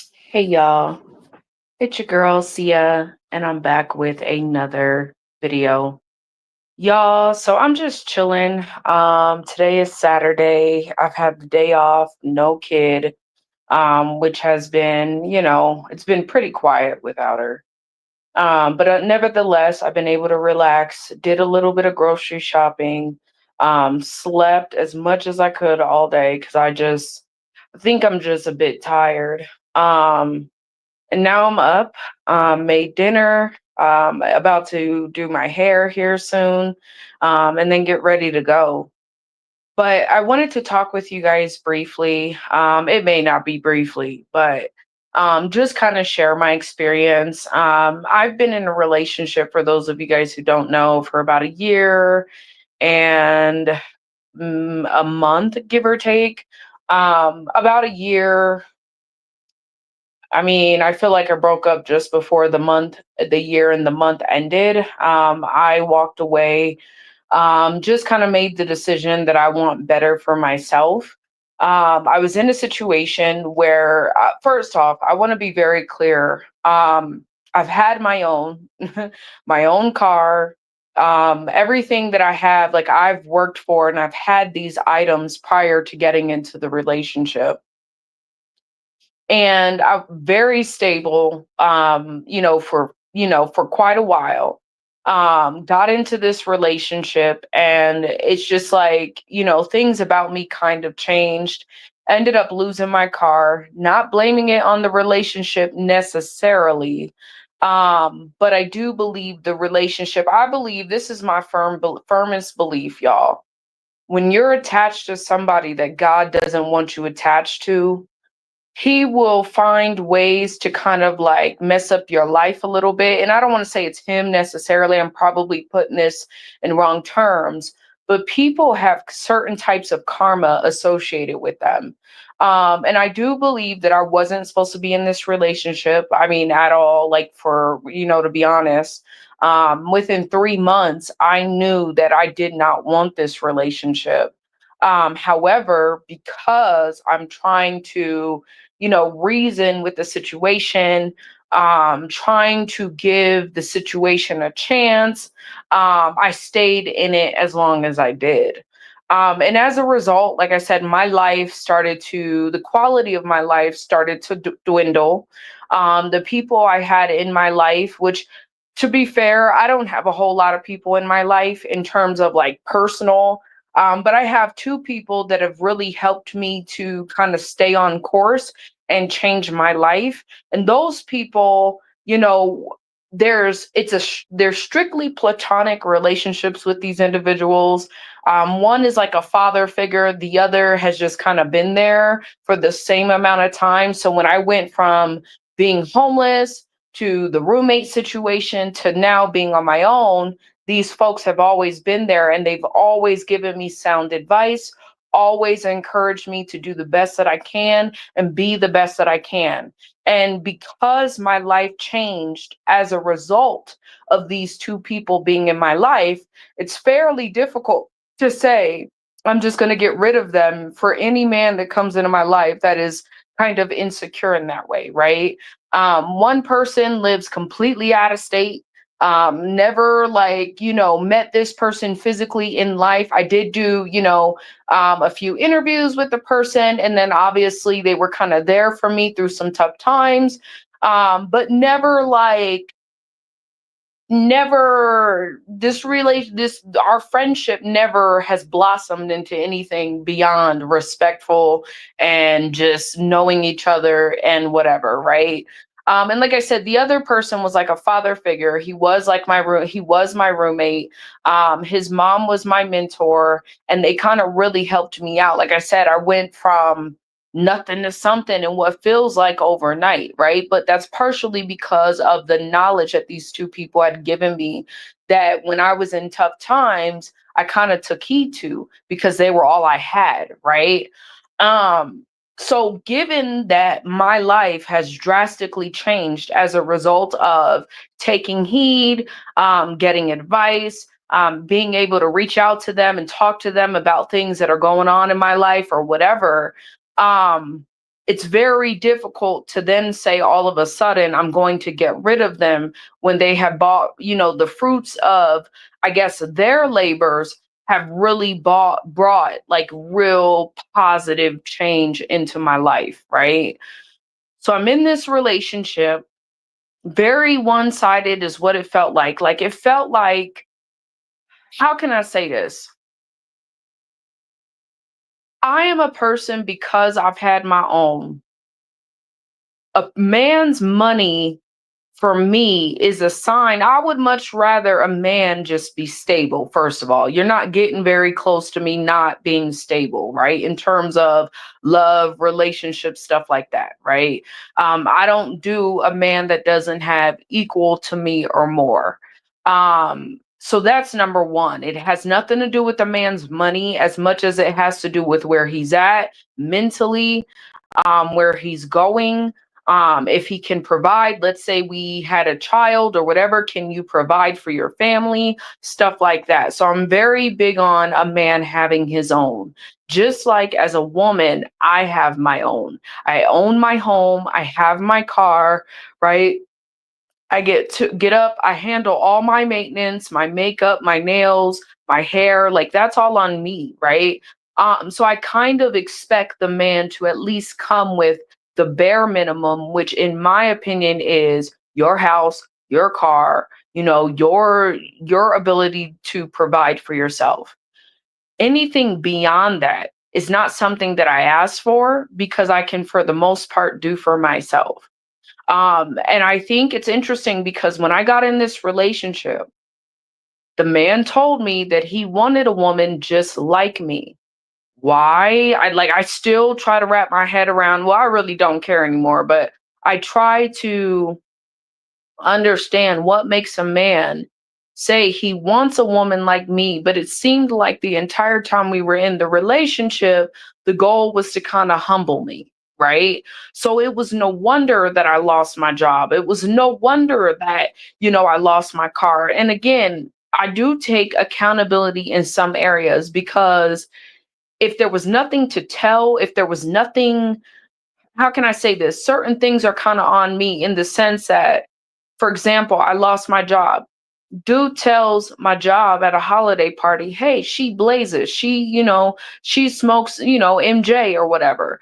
Hey y'all, it's your girl Sia, and I'm back with another video. Y'all, so I'm just chilling. Today is Saturday. I've had the day off, no kid, which has been, it's been pretty quiet without her. But nevertheless, I've been able to relax, did a little bit of grocery shopping, slept as much as I could all day because I think I'm just a bit tired. Um, and now I'm up, made dinner, about to do my hair here soon, and then get ready to go. But I wanted to talk with you guys briefly. It may not be briefly, but just kind of share my experience. I've been in a relationship, for those of you guys who don't know, for about a year and a month, give or take. About a year. I mean, I feel like I broke up just before the year and the month ended. I walked away, just kind of made the decision that I want better for myself. I was in a situation where, first off, I want to be very clear. I've had my own, my own car, everything that I have, like I've worked for, and I've had these items prior to getting into the relationship, and I'm very stable, for quite a while. Got into this relationship, and it's just like, things about me kind of changed. Ended up losing my car, not blaming it on the relationship necessarily. But I do believe the relationship, I believe this is my firmest belief, y'all. When you're attached to somebody that God doesn't want you attached to, he will find ways to kind of like mess up your life a little bit. And I don't want to say it's him necessarily. I'm probably putting this in wrong terms, but people have certain types of karma associated with them. And I do believe that I wasn't supposed to be in this relationship. I mean, at all, like for, to be honest, within 3 months, I knew that I did not want this relationship. However, because I'm trying to, reason with the situation, trying to give the situation a chance. I stayed in it as long as I did. And as a result, like I said, the quality of my life started to dwindle. The people I had in my life, which, to be fair, I don't have a whole lot of people in my life in terms of like personal, but I have two people that have really helped me to kind of stay on course and change my life. And those people, there's strictly platonic relationships with these individuals. One is like a father figure, the other has just kind of been there for the same amount of time. So when I went from being homeless to the roommate situation to now being on my own, these folks have always been there, and they've always given me sound advice, always encouraged me to do the best that I can and be the best that I can. And because my life changed as a result of these two people being in my life, it's fairly difficult to say, I'm just going to get rid of them for any man that comes into my life that is kind of insecure in that way, right? One person lives completely out of state, never like, met this person physically in life. I did do, a few interviews with the person, and then obviously they were kind of there for me through some tough times, but never this our friendship never has blossomed into anything beyond respectful and just knowing each other and whatever, right? And like I said, the other person was like a father figure. He was like he was my roommate. His mom was my mentor, and they kind of really helped me out. Like I said, I went from nothing to something in what feels like overnight, right? But that's partially because of the knowledge that these two people had given me, that when I was in tough times, I kind of took heed to, because they were all I had, right? Um, so given that my life has drastically changed as a result of taking heed, getting advice, being able to reach out to them and talk to them about things that are going on in my life or whatever, um it's very difficult to then say all of a sudden I'm going to get rid of them when they have bought, the fruits of, I guess, their labors have really brought like real positive change into my life, right? So I'm in this relationship, very one-sided is what it felt like. Like it felt like, how can I say this? I am a person, because I've had my own. A man's money for me is a sign. I would much rather a man just be stable. First of all, you're not getting very close to me not being stable, right? In terms of love, relationship, stuff like that, right? I don't do a man that doesn't have equal to me or more. So that's number one. It has nothing to do with the man's money as much as it has to do with where he's at mentally, where he's going, if he can provide. Let's say we had a child or whatever, can you provide for your family, stuff like that. So I'm very big on a man having his own, just like as a woman I have my own. I own my home, I have my car, right? I get to get up, I handle all my maintenance, my makeup, my nails, my hair, like that's all on me, right? So I kind of expect the man to at least come with the bare minimum, which in my opinion is your house, your car, your ability to provide for yourself. Anything beyond that is not something that I ask for, because I can for the most part do for myself. And I think it's interesting because when I got in this relationship, the man told me that he wanted a woman just like me. Why? I still try to wrap my head around, well, I really don't care anymore, but I try to understand what makes a man say he wants a woman like me. But it seemed like the entire time we were in the relationship, the goal was to kind of humble me, right? So it was no wonder that I lost my job. It was no wonder that, I lost my car. And again, I do take accountability in some areas, because if there was nothing to tell, if there was nothing, how can I say this? Certain things are kind of on me, in the sense that, for example, I lost my job. Dude tells my job at a holiday party, hey, she blazes. She smokes, MJ or whatever.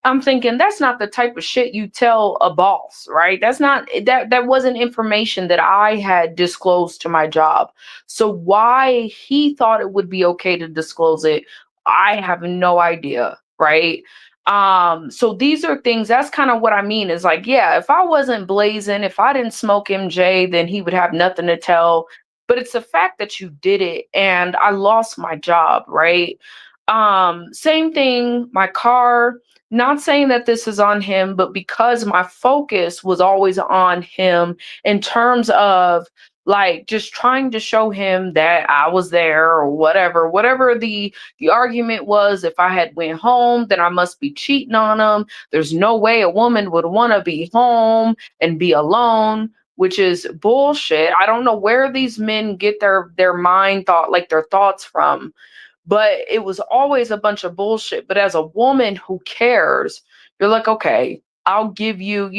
I'm thinking that's not the type of shit you tell a boss, right? That wasn't information that I had disclosed to my job. So why he thought it would be okay to disclose it, I have no idea, right? So these are things, that's kind of what I mean, is like, yeah, if I wasn't blazing, if I didn't smoke MJ, then he would have nothing to tell. But it's the fact that you did it and I lost my job, right? Same thing, my car, not saying that this is on him, but because my focus was always on him, in terms of like just trying to show him that I was there, or whatever the argument was. If I had went home, then I must be cheating on him. There's no way a woman would want to be home and be alone, which is bullshit. I don't know where these men get their mind thought, like their thoughts from, but it was always a bunch of bullshit. But as a woman who cares, you're like, okay, I'll give you,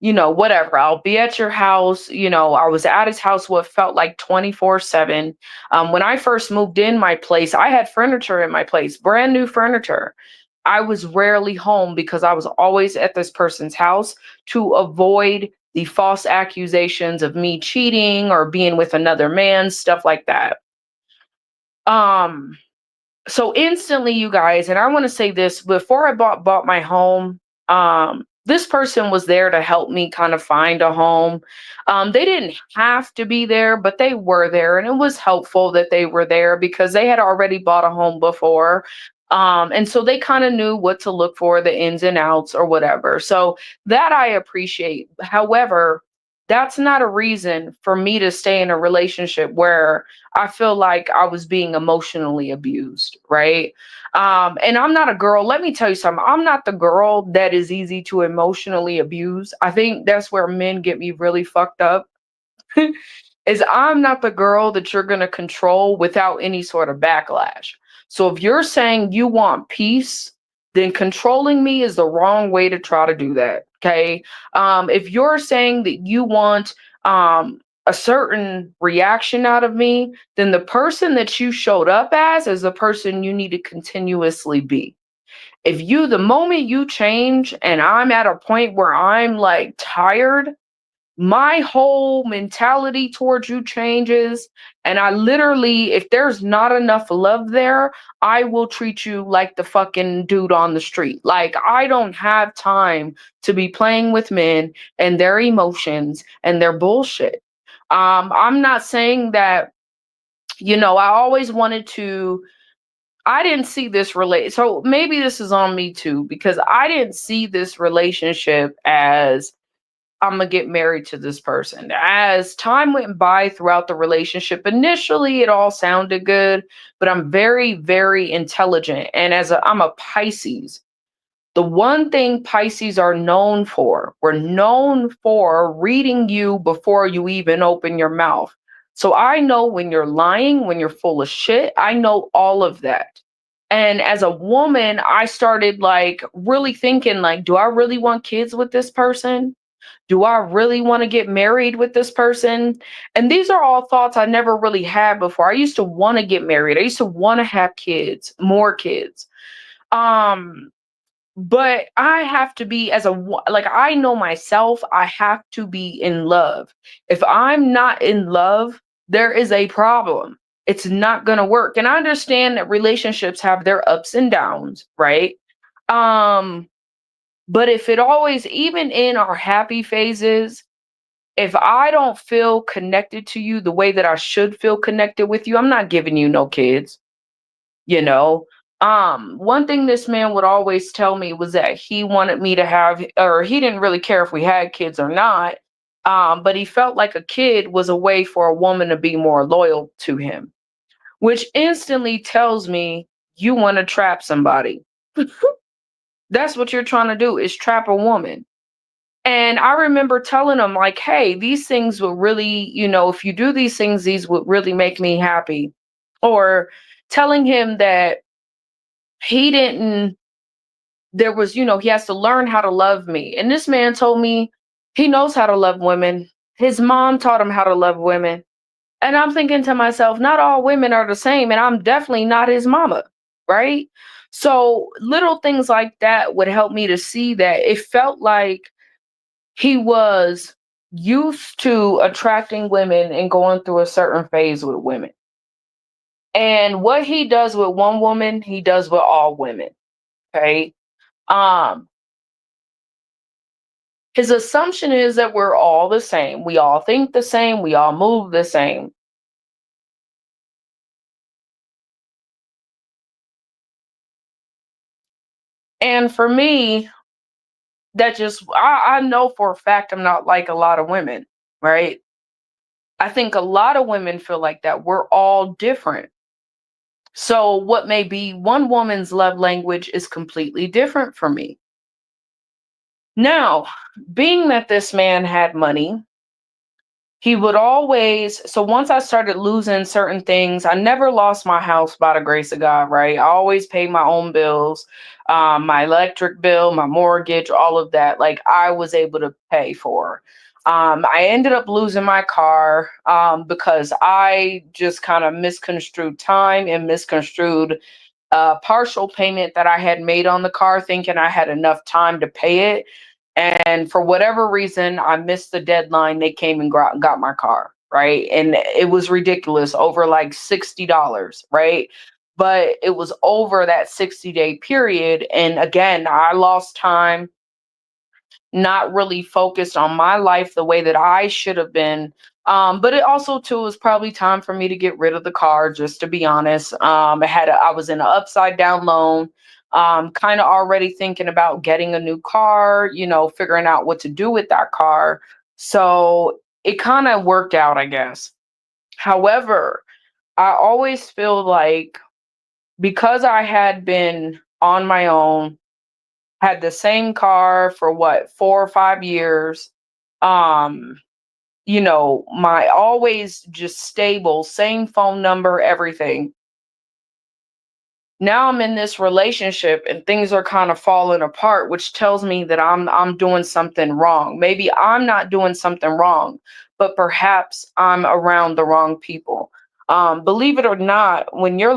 whatever. I'll be at your house. I was at his house what felt like 24/7. When I first moved in my place, I had furniture in my place, brand new furniture. I was rarely home because I was always at this person's house to avoid the false accusations of me cheating or being with another man, stuff like that. Um, so instantly, you guys, and I want to say this, before I bought my home, this person was there to help me kind of find a home. They didn't have to be there, but they were there, and it was helpful that they were there because they had already bought a home before. And so they kind of knew what to look for, the ins and outs or whatever. So that I appreciate. However, that's not a reason for me to stay in a relationship where I feel like I was being emotionally abused, right? And I'm not a girl. Let me tell you something. I'm not the girl that is easy to emotionally abuse. I think that's where men get me really fucked up. Is I'm not the girl that you're going to control without any sort of backlash. So if you're saying you want peace, then controlling me is the wrong way to try to do that. Okay. If you're saying that you want a certain reaction out of me, then the person that you showed up as is the person you need to continuously be. If you, the moment you change and I'm at a point where I'm like tired, my whole mentality towards you changes. And I literally, if there's not enough love there, I will treat you like the fucking dude on the street. Like, I don't have time to be playing with men and their emotions and their bullshit. I'm not saying that, I always wanted to, I didn't see this relate. So maybe this is on me too, because I didn't see this relationship as I'm gonna get married to this person. As time went by throughout the relationship, initially it all sounded good, but I'm very, very intelligent. And I'm a Pisces. The one thing Pisces are known for, we're known for reading you before you even open your mouth. So I know when you're lying, when you're full of shit. I know all of that. And as a woman, I started like really thinking like, do I really want kids with this person? Do I really want to get married with this person? And these are all thoughts I never really had before. I used to want to get married. I used to want to have kids, more kids. Um, but I have to be like, I know myself, I have to be in love. If I'm not in love, there is a problem. It's not going to work. And I understand that relationships have their ups and downs, right? Um, but if it always, even in our happy phases, if I don't feel connected to you the way that I should feel connected with you, I'm not giving you no kids, you know. One thing this man would always tell me was that he wanted me to have, or he didn't really care if we had kids or not. But he felt like a kid was a way for a woman to be more loyal to him, which instantly tells me you want to trap somebody. That's what you're trying to do, is trap a woman. And I remember telling him, like, hey, these things will really, if you do these things, these would really make me happy. Or telling him that he didn't, there was, he has to learn how to love me. And this man told me he knows how to love women. His mom taught him how to love women. And I'm thinking to myself, not all women are the same. And I'm definitely not his mama. Right. So little things like that would help me to see that it felt like he was used to attracting women and going through a certain phase with women. And what he does with one woman, he does with all women. Okay. Um, his assumption is that we're all the same. We all think the same. We all move the same. And for me, that just, I know for a fact I'm not like a lot of women, right? I think a lot of women feel like that. We're all different. So what may be one woman's love language is completely different from me. Now, being that this man had money, he would always, so once I started losing certain things, I never lost my house by the grace of God, right? I always paid my own bills, my electric bill, my mortgage, all of that. Like, I was able to pay for. I ended up losing my car because I just kind of misconstrued time and misconstrued partial payment that I had made on the car, thinking I had enough time to pay it. And for whatever reason, I missed the deadline. They came and got my car, right? And it was ridiculous, over like $60, right? But it was over that 60-day period. And again, I lost time, not really focused on my life the way that I should have been. But it also too was probably time for me to get rid of the car, just to be honest. I was in an upside down loan, kind of already thinking about getting a new car, figuring out what to do with that car. So it kind of worked out, I guess. However, I always feel like because I had been on my own, had the same car for what, 4 or 5 years. Um, my always just stable, same phone number, everything. Now I'm in this relationship and things are kind of falling apart, which tells me that I'm doing something wrong. Maybe I'm not doing something wrong, but perhaps I'm around the wrong people. Believe it or not, when you're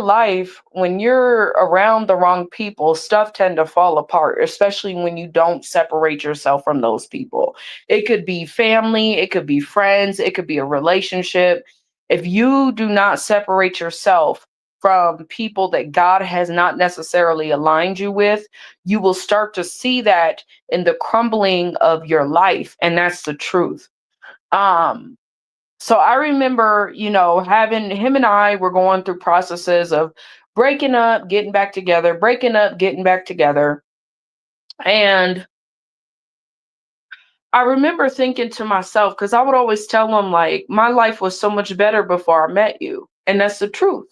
around the wrong people, stuff tend to fall apart, especially when you don't separate yourself from those people. It could be family, it could be friends, it could be a relationship. If you do not separate yourself from people that God has not necessarily aligned you with, you will start to see that in the crumbling of your life. And that's the truth. Um, so I remember, having him and I were going through processes of breaking up, getting back together, breaking up, getting back together. And I remember thinking to myself, because I would always tell him, like, my life was so much better before I met you. And that's the truth.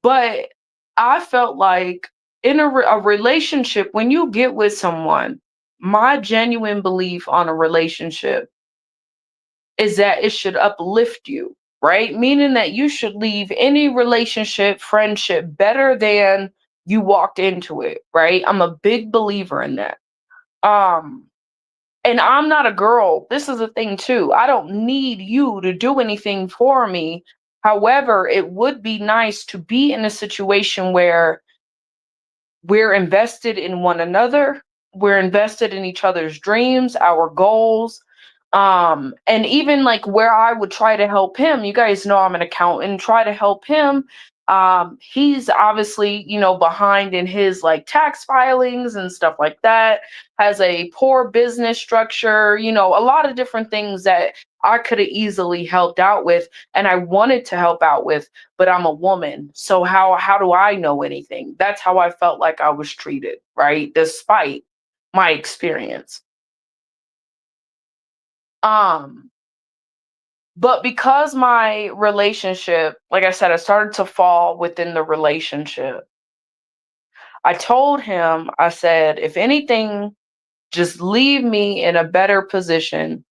But I felt like in a relationship, when you get with someone, my genuine belief on a relationship is that it should uplift you, right? Meaning that you should leave any relationship, friendship better than you walked into it, right? I'm a big believer in that. Um, and I'm not a girl. This is a thing too. I don't need you to do anything for me. However, it would be nice to be in a situation where we're invested in one another, we're invested in each other's dreams, our goals. And even like where I would try to help him, you guys know I'm an accountant, try to help him. He's obviously, behind in his like tax filings and stuff like that, has a poor business structure, a lot of different things that I could have easily helped out with and I wanted to help out with, but I'm a woman. So how do I know anything? That's how I felt like I was treated, right? Despite my experience. Um, but because my relationship, like I said, I started to fall within the relationship. I told him, I said, if anything, just leave me in a better position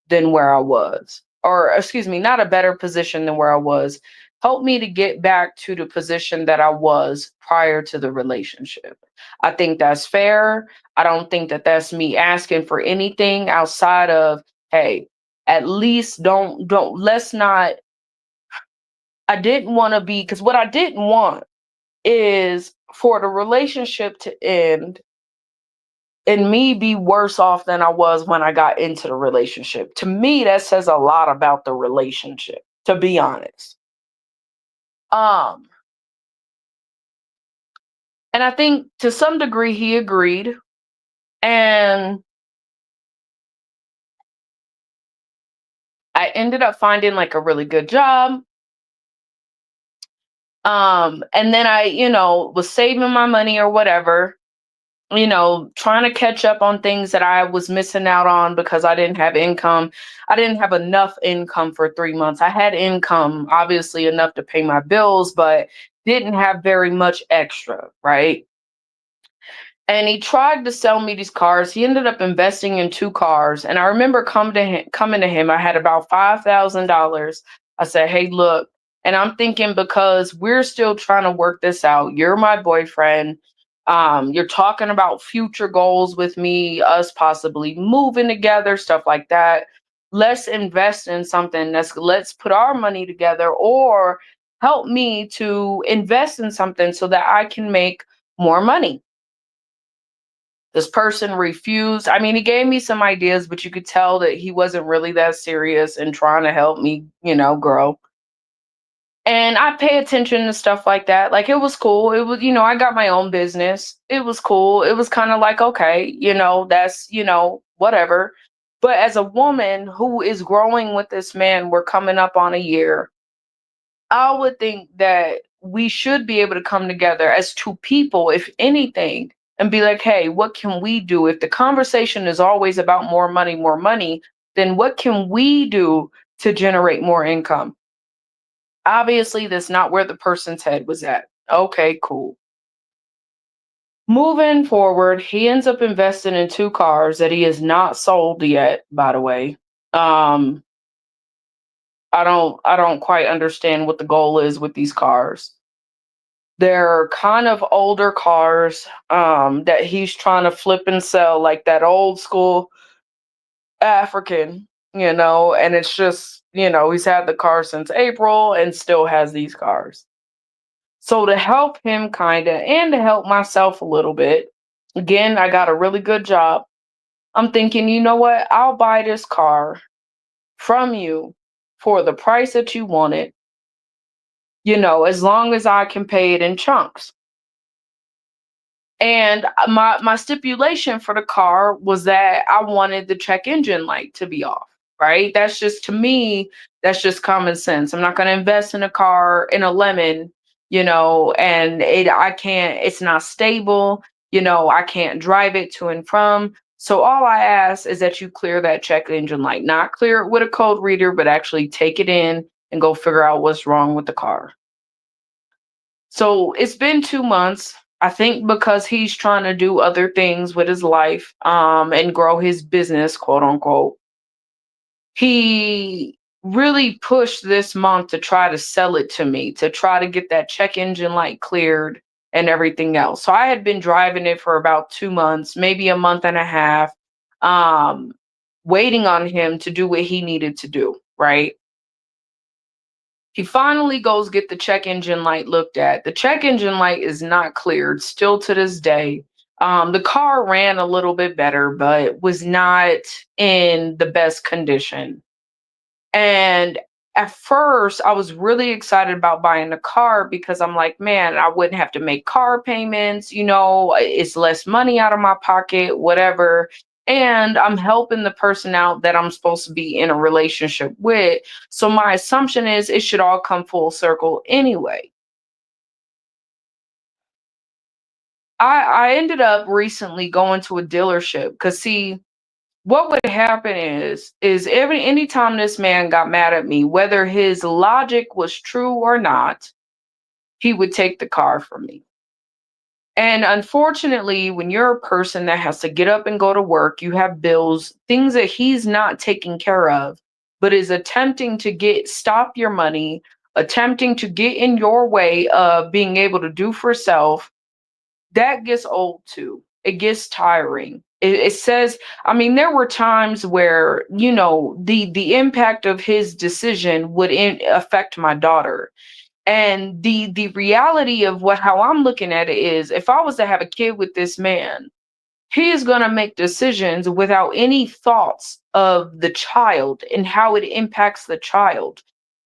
than where I was. Or, excuse me, not a better position than where I was. Help me to get back to the position that I was prior to the relationship. I think that's fair. I don't think that that's me asking for anything outside of, hey, at least let's not. I didn't want to be, because what I didn't want is for the relationship to end and me be worse off than I was when I got into the relationship. To me, that says a lot about the relationship, to be honest. Um, and I think to some degree he agreed. And I ended up finding like a really good job. And then I, was saving my money or whatever, trying to catch up on things that I was missing out on because I didn't have income. I didn't have enough income for 3 months. I had income, obviously, enough to pay my bills, but didn't have very much extra, right? And he tried to sell me these cars. He ended up investing in two cars. And I remember coming to him. I had about $5,000. I said, hey, look, and I'm thinking because we're still trying to work this out. You're my boyfriend. You're talking about future goals with me, us possibly moving together, stuff like that. Let's invest in something. Let's put our money together or help me to invest in something so that I can make more money. This person refused. I mean, he gave me some ideas, but you could tell that he wasn't really that serious and trying to help me, grow. And I pay attention to stuff like that. Like it was cool. It was, I got my own business. It was cool. It was kind of like, okay, that's, whatever. But as a woman who is growing with this man, we're coming up on a year. I would think that we should be able to come together as two people, if anything, and be like, hey, what can we do? If the conversation is always about more money, then what can we do to generate more income? Obviously, that's not where the person's head was at. Okay, cool. Moving forward, he ends up investing in two cars that he has not sold yet, by the way. Um, I don't quite understand what the goal is with these cars. They're kind of older cars that he's trying to flip and sell, like that old school African, and it's just, he's had the car since April and still has these cars. So to help him kind of and to help myself a little bit, again, I got a really good job. I'm thinking, you know what? I'll buy this car from you for the price that you want it, as long as I can pay it in chunks. And my stipulation for the car was that I wanted the check engine light to be off, right? That's just, to me, that's just common sense. I'm not going to invest in a car in a lemon, and I can't, it's not stable, I can't drive it to and from. So all I ask is that you clear that check engine light, not clear it with a code reader, but actually take it in and go figure out what's wrong with the car. So it's been 2 months. I think because he's trying to do other things with his life, and grow his business, quote unquote. He really pushed this month to try to sell it to me, to try to get that check engine light cleared and everything else. So I had been driving it for about 2 months, maybe a month and a half, um, waiting on him to do what he needed to do, right? He finally goes get the check engine light looked at. The check engine light is not cleared still to this day. The car ran a little bit better, but was not in the best condition. And at first, I was really excited about buying the car because I'm like, man, I wouldn't have to make car payments, it's less money out of my pocket, whatever. And I'm helping the person out that I'm supposed to be in a relationship with. So my assumption is it should all come full circle anyway. I ended up recently going to a dealership because, see, what would happen is anytime this man got mad at me, whether his logic was true or not, he would take the car from me. And unfortunately, when you're a person that has to get up and go to work, you have bills, things that he's not taking care of, but is attempting to stop your money, attempting to get in your way of being able to do for self, that gets old too. It gets tiring. It says, I mean, there were times where, the impact of his decision would affect my daughter. And the reality of how I'm looking at it is, if I was to have a kid with this man, he is going to make decisions without any thoughts of the child and how it impacts the child.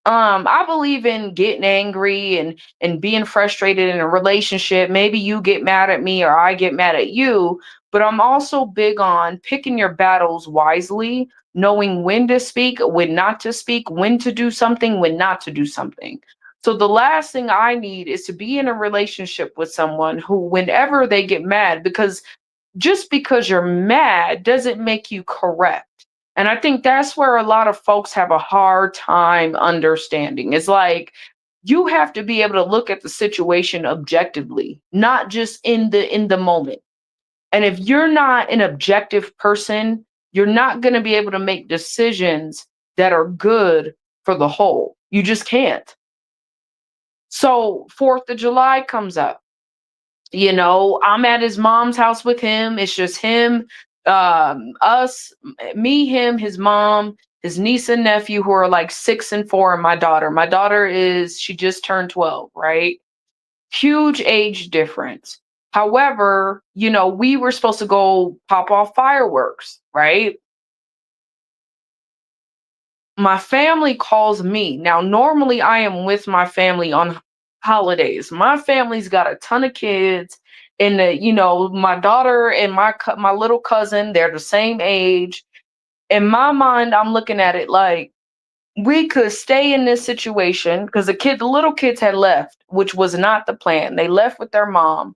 I believe in getting angry and being frustrated in a relationship. Maybe you get mad at me or I get mad at you, but I'm also big on picking your battles wisely, knowing when to speak, when not to speak, when to do something, when not to do something. So the last thing I need is to be in a relationship with someone who, whenever they get mad, because just because you're mad doesn't make you correct. And I think that's where a lot of folks have a hard time understanding. It's like you have to be able to look at the situation objectively, not just in the moment. And if you're not an objective person, you're not going to be able to make decisions that are good for the whole. You just can't. So 4th of July comes up. I'm at his mom's house with him. It's just him, us, me, him, his mom, his niece and nephew, who are like 6 and 4, and my daughter. My daughter she just turned 12, right? Huge age difference. However, we were supposed to go pop off fireworks, right? My family calls me. Now, normally I am with my family on holidays. My family's got a ton of kids, and my daughter and my little cousin, they're the same age. In my mind, I'm looking at it like we could stay in this situation because the little kids had left, which was not the plan. They left with their mom.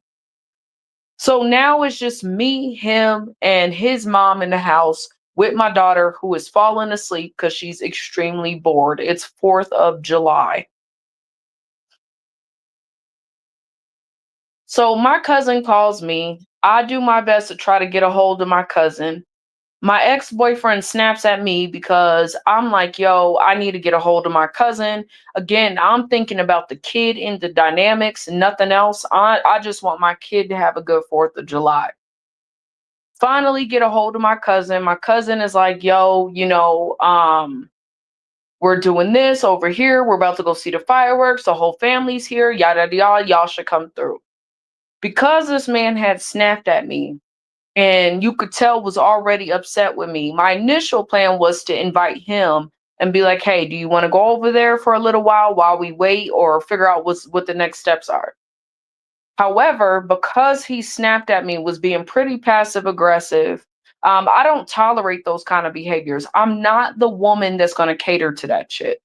So now it's just me, him, and his mom in the house with my daughter, who is falling asleep because she's extremely bored. It's 4th of July. So my cousin calls me. I do my best to try to get a hold of my cousin. My ex-boyfriend snaps at me because I'm like, yo, I need to get a hold of my cousin. Again, I'm thinking about the kid in the dynamics and nothing else. I just want my kid to have a good 4th of July. Finally get a hold of my cousin. My cousin is like, yo, we're doing this over here. We're about to go see the fireworks. The whole family's here. Yada yada yada. Y'all should come through. Because this man had snapped at me and you could tell was already upset with me, my initial plan was to invite him and be like, hey, do you want to go over there for a little while we wait or figure out what the next steps are? However, because he snapped at me, was being pretty passive aggressive, I don't tolerate those kind of behaviors. I'm not the woman that's going to cater to that shit.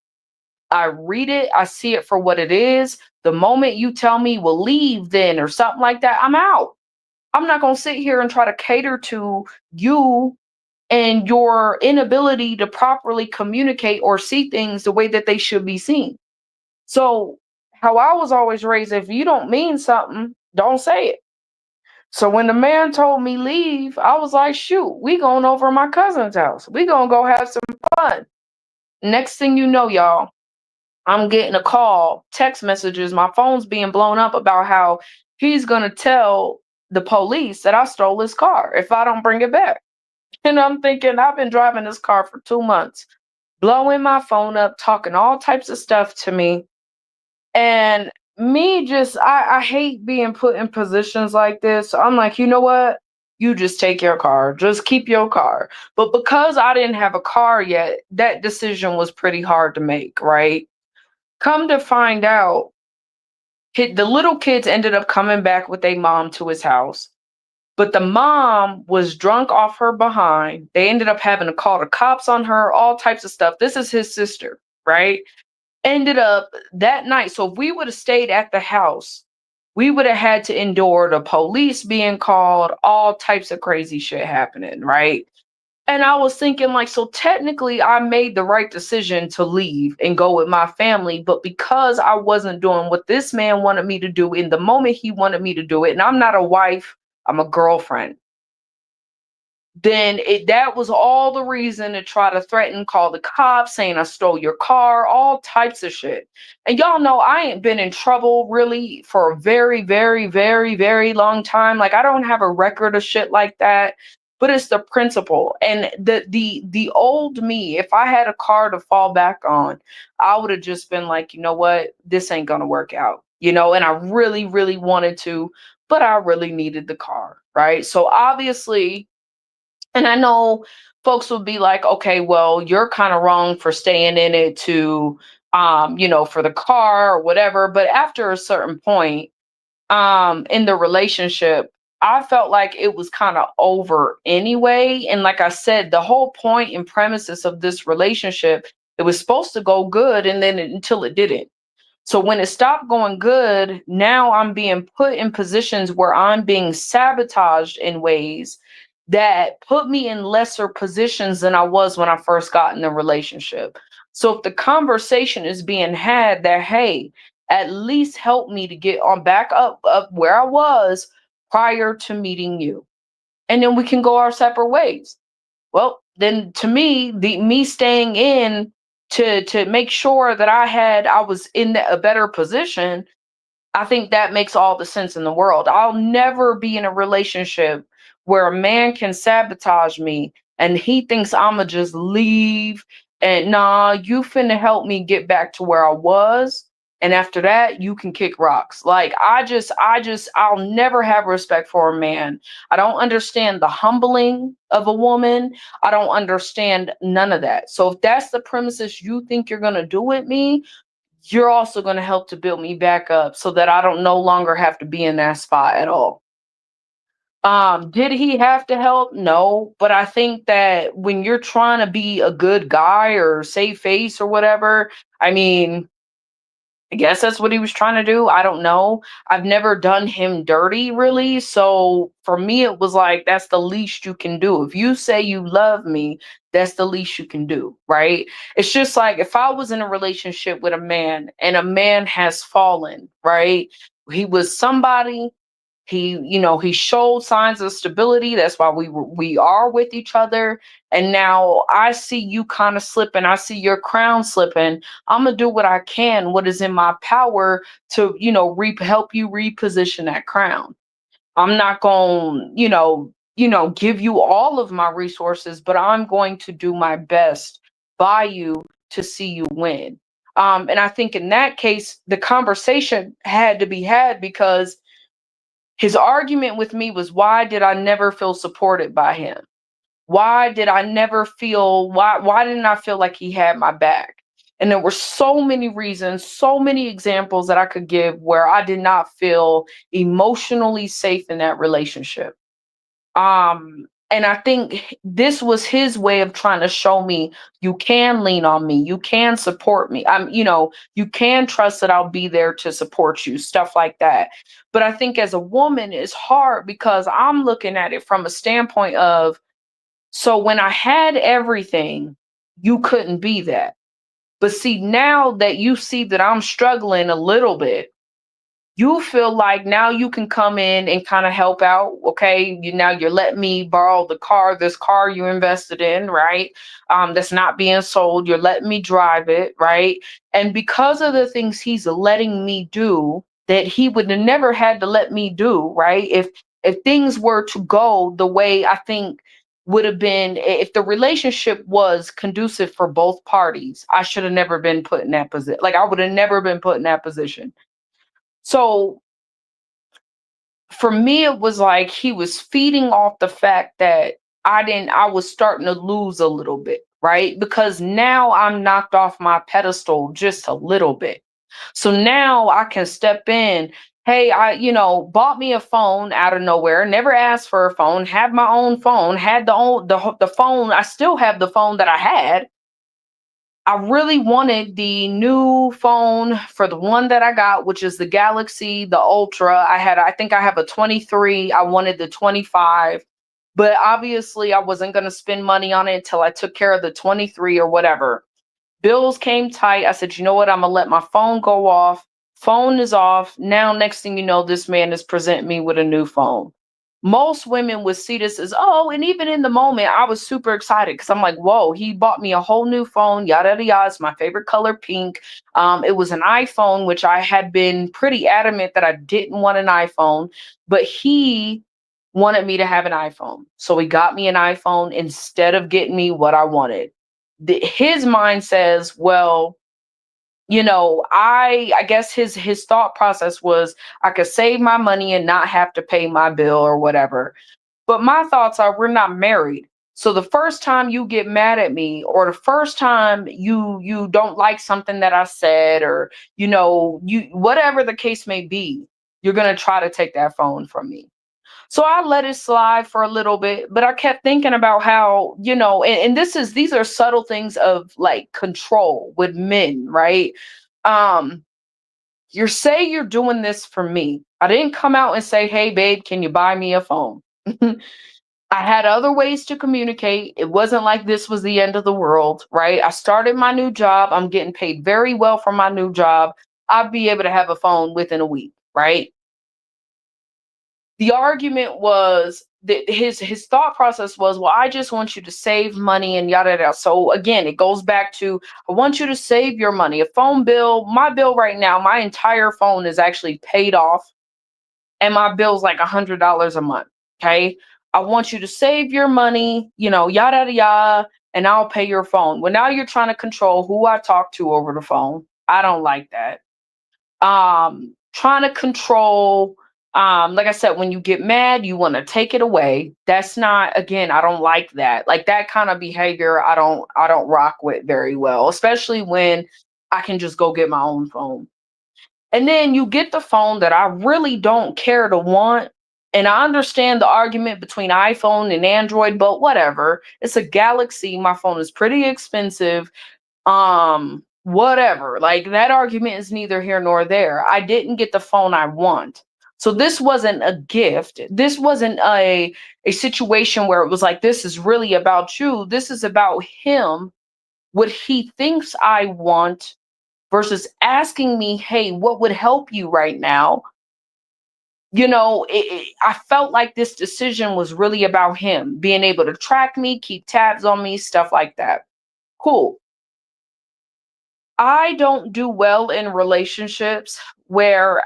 I read it, I see it for what it is. The moment you tell me we'll leave then or something like that, I'm out. I'm not going to sit here and try to cater to you and your inability to properly communicate or see things the way that they should be seen. So, how I was always raised, if you don't mean something, don't say it. So when the man told me leave, I was like, shoot, we going over to my cousin's house. We gonna go have some fun. Next thing you know, y'all, I'm getting a call, text messages, my phone's being blown up about how he's gonna tell the police that I stole his car if I don't bring it back. And I'm thinking, I've been driving this car for 2 months, blowing my phone up, talking all types of stuff to me. And me just, I hate being put in positions like this. So I'm like, you know what? You just take your car, just keep your car. But because I didn't have a car yet, that decision was pretty hard to make, right? Come to find out, the little kids ended up coming back with their mom to his house. But the mom was drunk off her behind. They ended up having to call the cops on her, all types of stuff. This is his sister, right? Ended up that night. So if we would have stayed at the house, we would have had to endure the police being called, all types of crazy shit happening, right? And I was thinking, like, so technically I made the right decision to leave and go with my family. But because I wasn't doing what this man wanted me to do in the moment he wanted me to do it, and I'm not a wife, I'm a girlfriend, then that was all the reason to try to threaten, call the cops, saying I stole your car, all types of shit. And y'all know I ain't been in trouble really for a very, very, very, very long time. Like I don't have a record of shit like that. But it's the principle. And the old me, if I had a car to fall back on, I would have just been like, you know what, this ain't gonna work out. And I really, really wanted to, but I really needed the car. Right. So obviously, and I know folks will be like, okay, well, you're kind of wrong for staying in it to, for the car or whatever. But after a certain point, in the relationship, I felt like it was kind of over anyway. And like I said, the whole point and premises of this relationship, it was supposed to go good, and then until it didn't. So when it stopped going good, now I'm being put in positions where I'm being sabotaged in ways that put me in lesser positions than I was when I first got in the relationship. So if the conversation is being had that, hey, at least help me to get on back up where I was prior to meeting you. And then we can go our separate ways. Well, then to me, the me staying in to make sure that I was in a better position, I think that makes all the sense in the world. I'll never be in a relationship where a man can sabotage me and he thinks I'ma just leave and nah, you finna help me get back to where I was. And after that, you can kick rocks. Like I'll never have respect for a man. I don't understand the humbling of a woman. I don't understand none of that. So if that's the premises you think you're gonna do with me, you're also going to help to build me back up so that I don't no longer have to be in that spot at all. Did he have to help? No, but I think that when you're trying to be a good guy or save face or whatever, I mean, I guess that's what he was trying to do. I don't know. I've never done him dirty really. So for me, it was like, that's the least you can do. If you say you love me, that's the least you can do. Right. It's just like if I was in a relationship with a man and a man has fallen, right? He was somebody He showed signs of stability. That's why we are with each other. And now I see you kind of slipping. I see your crown slipping. I'm gonna do what I can, what is in my power to, help you reposition that crown. I'm not going, give you all of my resources, but I'm going to do my best by you to see you win. And I think in that case, the conversation had to be had because his argument with me was, why did I never feel supported by him? Why didn't I feel like he had my back? And there were so many reasons, so many examples that I could give where I did not feel emotionally safe in that relationship. And I think this was his way of trying to show me, you can lean on me, you can support me. You can trust that I'll be there to support you, stuff like that. But I think as a woman, it's hard because I'm looking at it from a standpoint of, so when I had everything, you couldn't be that. But see, now that you see that I'm struggling a little bit, you feel like now you can come in and kind of help out. Okay, now you're letting me borrow this car you invested in, right? That's not being sold. You're letting me drive it, right? And because of the things he's letting me do that he would have never had to let me do, right? If things were to go the way I think would have been, if the relationship was conducive for both parties, I should have never been put in that position. Like, I would have never been put in that position. So for me, it was like he was feeding off the fact that I was starting to lose a little bit, right? Because now I'm knocked off my pedestal just a little bit. So now I can step in. Hey, bought me a phone out of nowhere, never asked for a phone, had my own phone, had the phone. I still have the phone that I had. I really wanted the new phone for the one that I got, which is the Galaxy, the Ultra. I think I have a 23. I wanted the 25, but obviously I wasn't going to spend money on it until I took care of the 23 or whatever. Bills came tight. I said, you know what? I'm going to let my phone go off. Phone is off. Now, next thing you know, this man is presenting me with a new phone. Most women would see this as, oh, and even in the moment, I was super excited because I'm like, whoa, he bought me a whole new phone, yada, yada, yada. It's my favorite color, pink. It was an iPhone, which I had been pretty adamant that I didn't want an iPhone, but he wanted me to have an iPhone. So he got me an iPhone instead of getting me what I wanted. His mind says, well, I guess his thought process was, I could save my money and not have to pay my bill or whatever. But my thoughts are, we're not married. So the first time you get mad at me, or the first time you don't like something that I said, or you whatever the case may be, you're going to try to take that phone from me. So I let it slide for a little bit, but I kept thinking about how, and these are subtle things of like control with men, right? Um, you're doing this for me. I didn't come out and say, hey, babe, can you buy me a phone? I had other ways to communicate. It wasn't like this was the end of the world, right? I started my new job. I'm getting paid very well for my new job. I'd be able to have a phone within a week, right? The argument was that his thought process was, well, I just want you to save money and yada yada. So again, it goes back to, I want you to save your money. A phone bill, my bill right now, my entire phone is actually paid off, and my bill's like $100 a month. Okay. I want you to save your money, yada yada yada, and I'll pay your phone. Well, now you're trying to control who I talk to over the phone. I don't like that. Trying to control, like I said, when you get mad, you want to take it away. That's not, again, I don't like that. Like that kind of behavior, I don't rock with very well, especially when I can just go get my own phone. And then you get the phone that I really don't care to want. And I understand the argument between iPhone and Android, but whatever. It's a Galaxy. My phone is pretty expensive. Whatever. Like that argument is neither here nor there. I didn't get the phone I want. So this wasn't a gift. This wasn't a situation where it was like, this is really about you. This is about him, what he thinks I want, versus asking me, hey, what would help you right now? I felt like this decision was really about him being able to track me, keep tabs on me, stuff like that. Cool. I don't do well in relationships where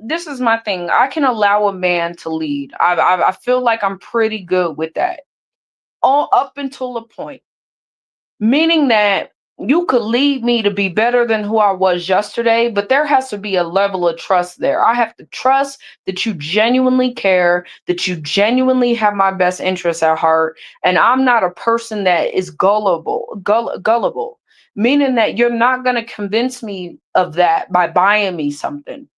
this is my thing. I can allow a man to lead. I feel like I'm pretty good with that. All up until a point, meaning that you could lead me to be better than who I was yesterday, but there has to be a level of trust there. I have to trust that you genuinely care, that you genuinely have my best interests at heart, and I'm not a person that is gullible, meaning that you're not going to convince me of that by buying me something.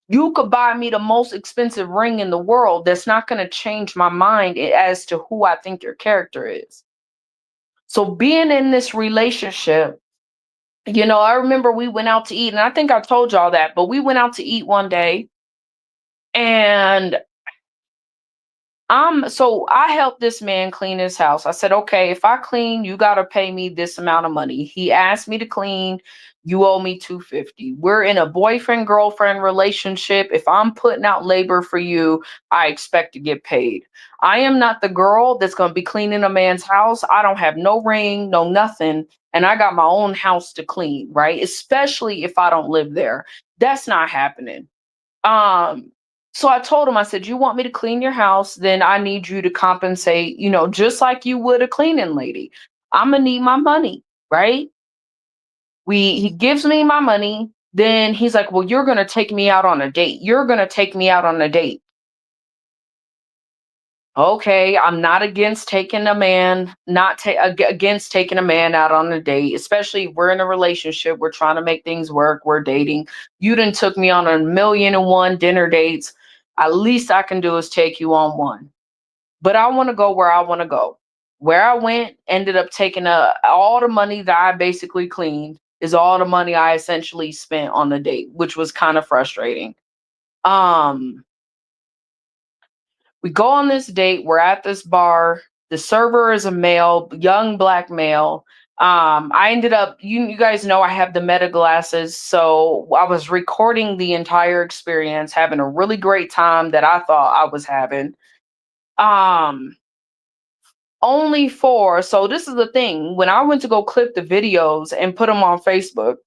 You could buy me the most expensive ring in the world. That's not going to change my mind as to who I think your character is. So being in this relationship, I remember we went out to eat, and I think I told y'all that, but we went out to eat one day, and so I helped this man clean his house. I said, okay, if I clean, you gotta pay me this amount of money. He asked me to clean, you owe me 250. We're in a boyfriend-girlfriend relationship. If I'm putting out labor for you, I expect to get paid. I am not the girl that's gonna be cleaning a man's house. I don't have no ring, no nothing, and I got my own house to clean, right? Especially if I don't live there. That's not happening. Um, so I told him, I said, you want me to clean your house, then I need you to compensate, just like you would a cleaning lady. I'm gonna need my money, right? He gives me my money, then he's like, well, you're gonna take me out on a date. You're gonna take me out on a date. Okay, I'm not against taking a man, not against taking a man out on a date, especially if we're in a relationship, we're trying to make things work, we're dating. You done took me on 1,000,001 dinner dates. At least I can do is take you on one. But I want to go where I want to go. Where I went, ended up taking all the money that I basically cleaned is all the money I essentially spent on the date, which was kind of frustrating. Um, we go on this date. We're at this bar. The server is a male, young black male. I ended up, you guys know I have the meta glasses. So I was recording the entire experience, having a really great time that I thought I was having. Um, so this is the thing. When I went to go clip the videos and put them on Facebook,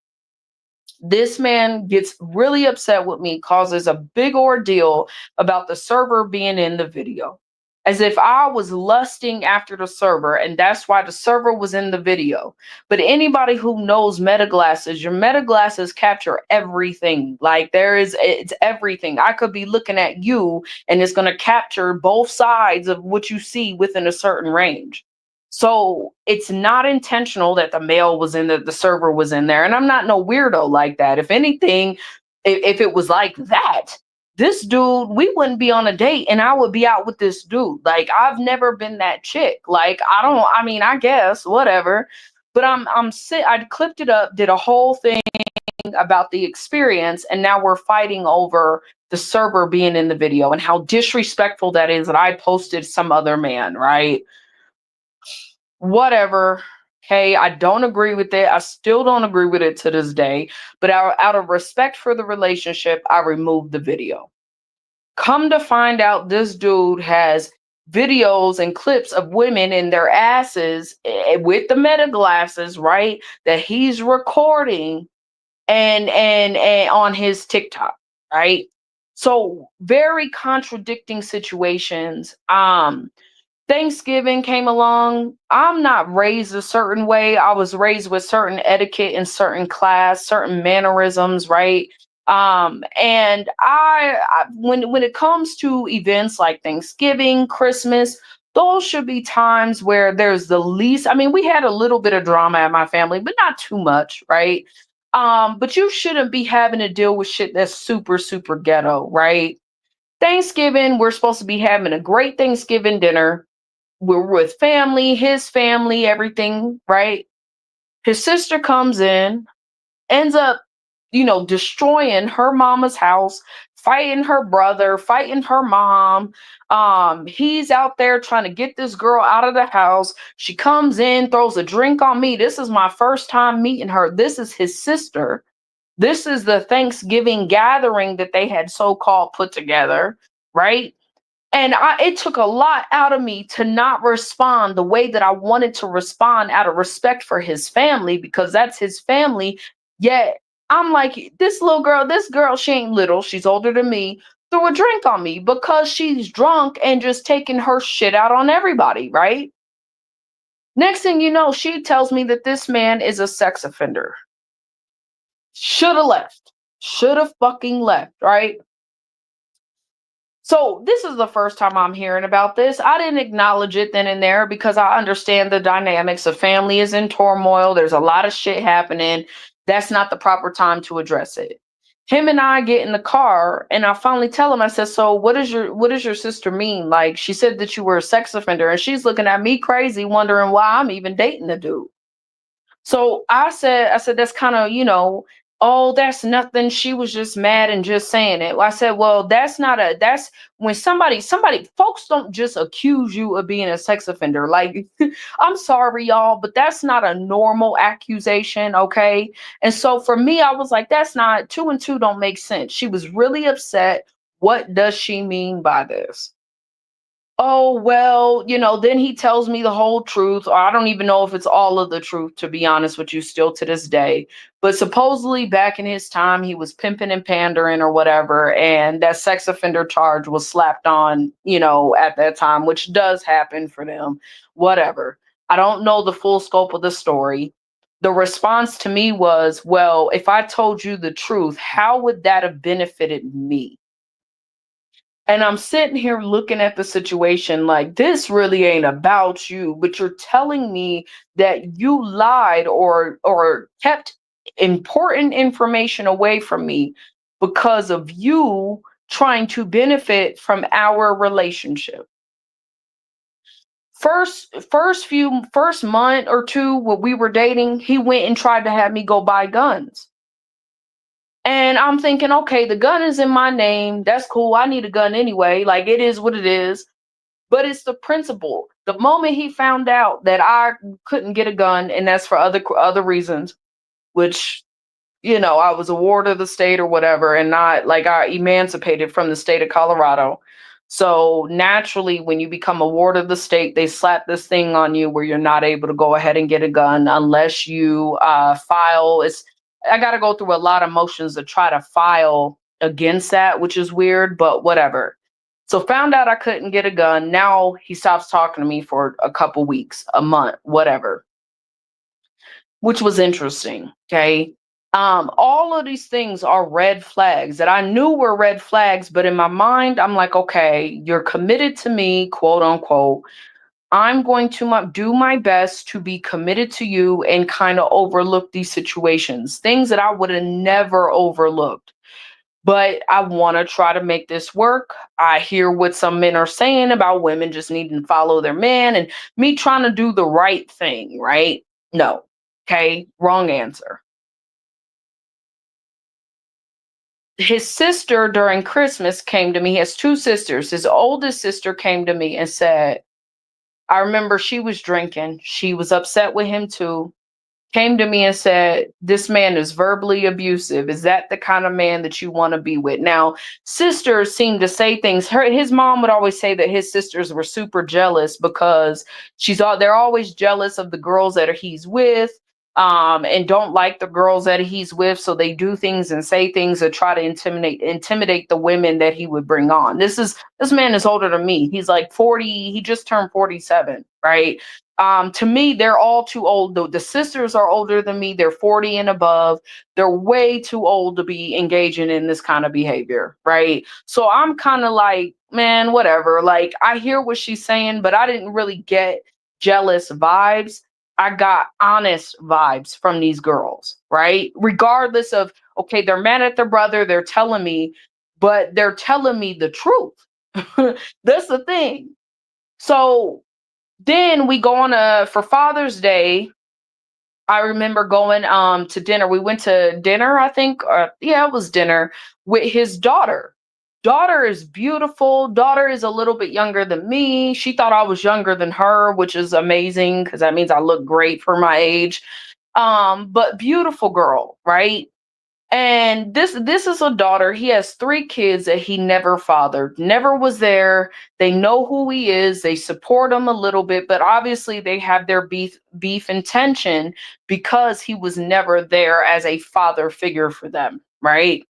this man gets really upset with me, causes a big ordeal about the server being in the video. As if I was lusting after the server, and that's why the server was in the video. But anybody who knows meta glasses, your meta glasses capture everything. Like it's everything. I could be looking at you, and it's going to capture both sides of what you see within a certain range. So it's not intentional that the male was the server was in there. And I'm not no weirdo like that. If anything, if it was like that, this dude, we wouldn't be on a date and I would be out with this dude. Like I've never been that chick. Like I mean, I guess, whatever. But I clipped it up, did a whole thing about the experience, and now we're fighting over the server being in the video and how disrespectful that is that I posted some other man, right? Whatever. Okay, I don't agree with it. I still don't agree with it to this day. But out of respect for the relationship, I removed the video. Come to find out, this dude has videos and clips of women in their asses with the meta glasses, right? That he's recording and on his TikTok, right? So very contradicting situations. Thanksgiving came along. I'm not raised a certain way. I was raised with certain etiquette and certain class, certain mannerisms, right? And when it comes to events like Thanksgiving, Christmas, those should be times where there's the least. I mean, we had a little bit of drama at my family, but not too much, right? But you shouldn't be having to deal with shit that's super, super ghetto, right? Thanksgiving, we're supposed to be having a great Thanksgiving dinner. We're with family, his family, everything, right? His sister comes in, ends up, destroying her mama's house, fighting her brother, fighting her mom. He's out there trying to get this girl out of the house. She comes in, throws a drink on me. This is my first time meeting her. This is his sister. This is the Thanksgiving gathering that they had so-called put together, right? And it took a lot out of me to not respond the way that I wanted to respond out of respect for his family, because that's his family. Yet I'm like, this girl, she ain't little, she's older than me, threw a drink on me because she's drunk and just taking her shit out on everybody, right? Next thing you know, she tells me that this man is a sex offender. Should have left. Should have fucking left, right? So this is the first time I'm hearing about this. I didn't acknowledge it then and there because I understand the dynamics. A family is in turmoil. There's a lot of shit happening. That's not the proper time to address it. Him and I get in the car and I finally tell him, I said, so what does your sister mean? Like, she said that you were a sex offender, and she's looking at me crazy, wondering why I'm even dating the dude. So I said, that's kind of, oh, that's nothing. She was just mad and just saying it. I said, well, that's when somebody, folks don't just accuse you of being a sex offender. Like, I'm sorry, y'all, but that's not a normal accusation. Okay. And so for me, I was like, that's not, two and two don't make sense. She was really upset. What does she mean by this? Oh, well, then he tells me the whole truth, or I don't even know if it's all of the truth, to be honest with you, still to this day. But supposedly back in his time, he was pimping and pandering or whatever, and that sex offender charge was slapped on, at that time, which does happen for them, whatever. I don't know the full scope of the story. The response to me was, well, if I told you the truth, how would that have benefited me? And I'm sitting here looking at the situation like, this really ain't about you, but you're telling me that you lied or kept important information away from me because of you trying to benefit from our relationship. First month or two when we were dating, he went and tried to have me go buy guns. And I'm thinking, okay, the gun is in my name. That's cool. I need a gun anyway. Like, it is what it is. But it's the principle. The moment he found out that I couldn't get a gun, and that's for other reasons, which, I was a ward of the state or whatever, and not like, I emancipated from the state of Colorado. So naturally, when you become a ward of the state, they slap this thing on you where you're not able to go ahead and get a gun unless you file. I got to go through a lot of motions to try to file against that, which is weird, but whatever. So found out I couldn't get a gun. Now he stops talking to me for a couple weeks, a month, whatever, which was interesting. Okay. All of these things are red flags that I knew were red flags, but in my mind, I'm like, okay, you're committed to me, quote unquote. I'm going to do my best to be committed to you and kind of overlook these situations, things that I would have never overlooked. But I want to try to make this work. I hear what some men are saying about women just needing to follow their man and me trying to do the right thing, right? No. Okay. Wrong answer. His sister during Christmas came to me. He has two sisters. His oldest sister came to me and said, I remember she was drinking. She was upset with him too. Came to me and said, this man is verbally abusive. Is that the kind of man that you want to be with? Now, sisters seem to say things. His mom would always say that his sisters were super jealous because they're always jealous of the girls that he's with, and don't like the girls that he's with. So they do things and say things to try to intimidate the women that he would bring on. This man is older than me. He's like 40. He just turned 47, right? To me, they're all too old. The sisters are older than me. They're 40 and above. They're way too old to be engaging in this kind of behavior, right? So I'm kind of like, man, whatever. Like, I hear what she's saying, but I didn't really get jealous vibes. I got honest vibes from these girls, right? Regardless of, okay, they're mad at their brother, they're telling me, but they're telling me the truth. That's the thing. So then we go on for Father's Day. I remember going to dinner. We went to dinner, I think. Yeah, it was dinner with his daughter. Daughter is beautiful. Daughter is a little bit younger than me. She thought I was younger than her, which is amazing because that means I look great for my age. But beautiful girl, right? And this is a daughter. He has three kids that he never fathered, never was there. They know who he is. They support him a little bit, but obviously they have their beef and tension because he was never there as a father figure for them, right?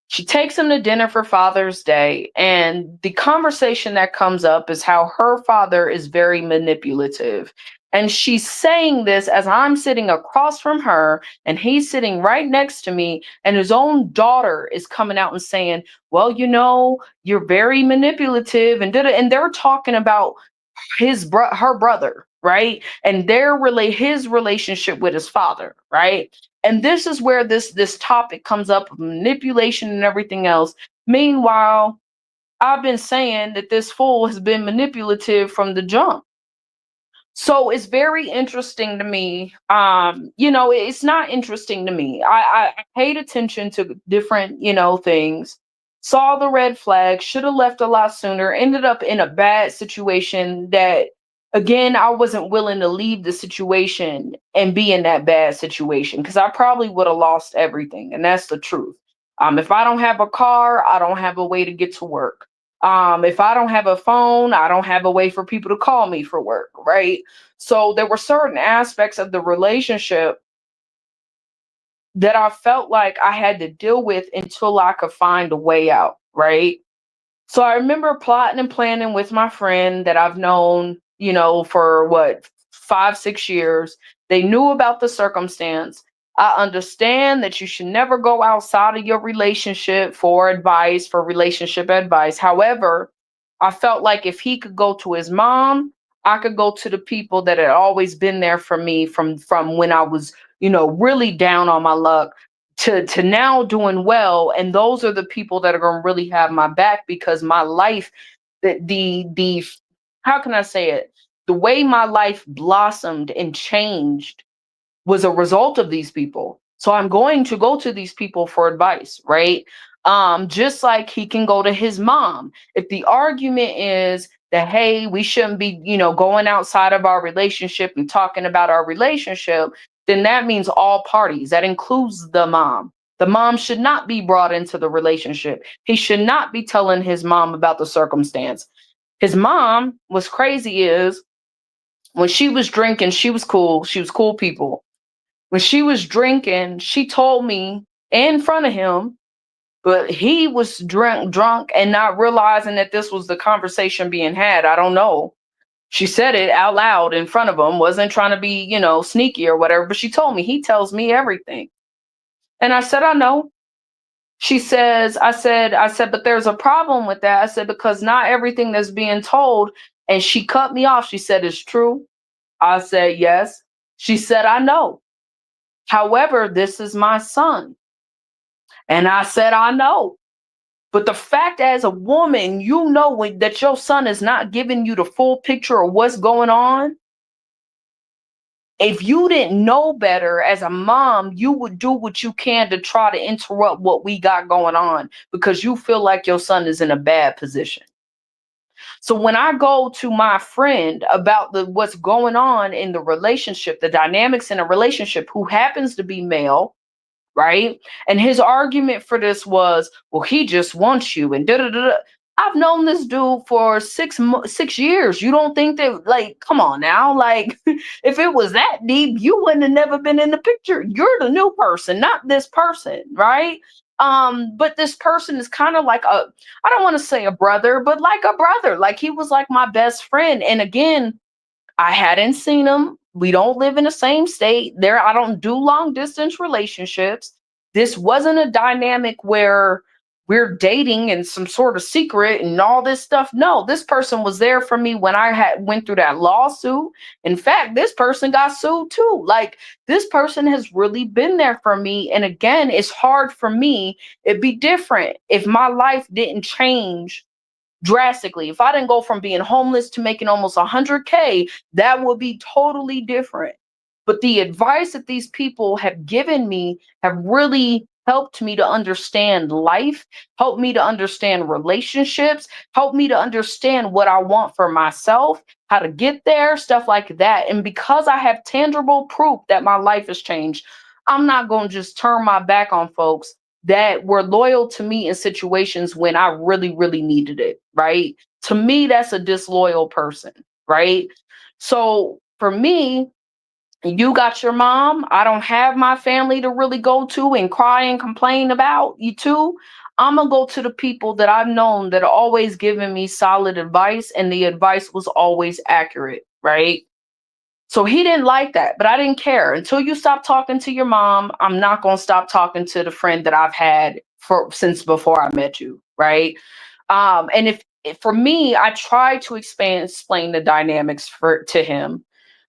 She takes him to dinner for Father's Day, and the conversation that comes up is how her father is very manipulative. And she's saying this as I'm sitting across from her, and he's sitting right next to me, and his own daughter is coming out and saying, "Well, you're very manipulative," and and they're talking about her brother, right? And his relationship with his father, right? And this is where this topic comes up of manipulation and everything else. Meanwhile, I've been saying that this fool has been manipulative from the jump. So it's very interesting to me. It's not interesting to me. I paid attention to different, things, saw the red flag, should have left a lot sooner, ended up in a bad situation that, again, I wasn't willing to leave the situation and be in that bad situation because I probably would have lost everything. And that's the truth. If I don't have a car, I don't have a way to get to work. If I don't have a phone, I don't have a way for people to call me for work, right? So there were certain aspects of the relationship that I felt like I had to deal with until I could find a way out, right? So I remember plotting and planning with my friend that I've known, for what, 5, 6 years. They knew about the circumstance. I understand that you should never go outside of your relationship for advice, for relationship advice. However, I felt like if he could go to his mom, I could go to the people that had always been there for me from when I was, really down on my luck to now doing well. And those are the people that are going to really have my back because my life, the how can I say it, the way my life blossomed and changed was a result of these people. So I'm going to go to these people for advice, right? Just like he can go to his mom. If the argument is that, hey, we shouldn't be, going outside of our relationship and talking about our relationship, then that means all parties. That includes the mom. The mom should not be brought into the relationship. He should not be telling his mom about the circumstance. His mom, what's crazy is when she was drinking, she was cool. She was cool people. When she was drinking, she told me in front of him, but he was drunk and not realizing that this was the conversation being had. I don't know. She said it out loud in front of him, wasn't trying to be, sneaky or whatever, but she told me, he tells me everything. And I said, I know. I said, but there's a problem with that. I said, because not everything that's being told, and she cut me off. She said, it's true. I said, yes. She said, I know. However, this is my son. And I said, I know. But the fact as a woman, that your son is not giving you the full picture of what's going on. If you didn't know better as a mom, you would do what you can to try to interrupt what we got going on because you feel like your son is in a bad position. So when I go to my friend about what's going on in the relationship, the dynamics in a relationship, who happens to be male, right? And his argument for this was, well, he just wants you and da da da. I've known this dude for 6 years. You don't think that, like, come on now, like, if it was that deep, you wouldn't have never been in the picture. You're the new person, not this person, right? But this person is kind of like I don't want to say a brother, but like a brother. Like he was like my best friend. And again, I hadn't seen him. We don't live in the same state. I don't do long distance relationships. This wasn't a dynamic where we're dating and some sort of secret and all this stuff. No, this person was there for me when I had went through that lawsuit. In fact, this person got sued too. Like this person has really been there for me. And again, it's hard for me. It'd be different if my life didn't change drastically. If I didn't go from being homeless to making almost 100K, that would be totally different. But the advice that these people have given me have really helped me to understand life, helped me to understand relationships, helped me to understand what I want for myself, how to get there, stuff like that. And because I have tangible proof that my life has changed, I'm not going to just turn my back on folks that were loyal to me in situations when I really, really needed it, right? To me, that's a disloyal person, right? So for me, you got your mom. I don't have my family to really go to and cry and complain about. You too. I'm gonna go to the people that I've known that are always giving me solid advice, and the advice was always accurate, right? So he didn't like that, but I didn't care. Until you stop talking to your mom, I'm not gonna stop talking to the friend that I've had for since before I met you, right? And if for me, I try to explain the dynamics for to him.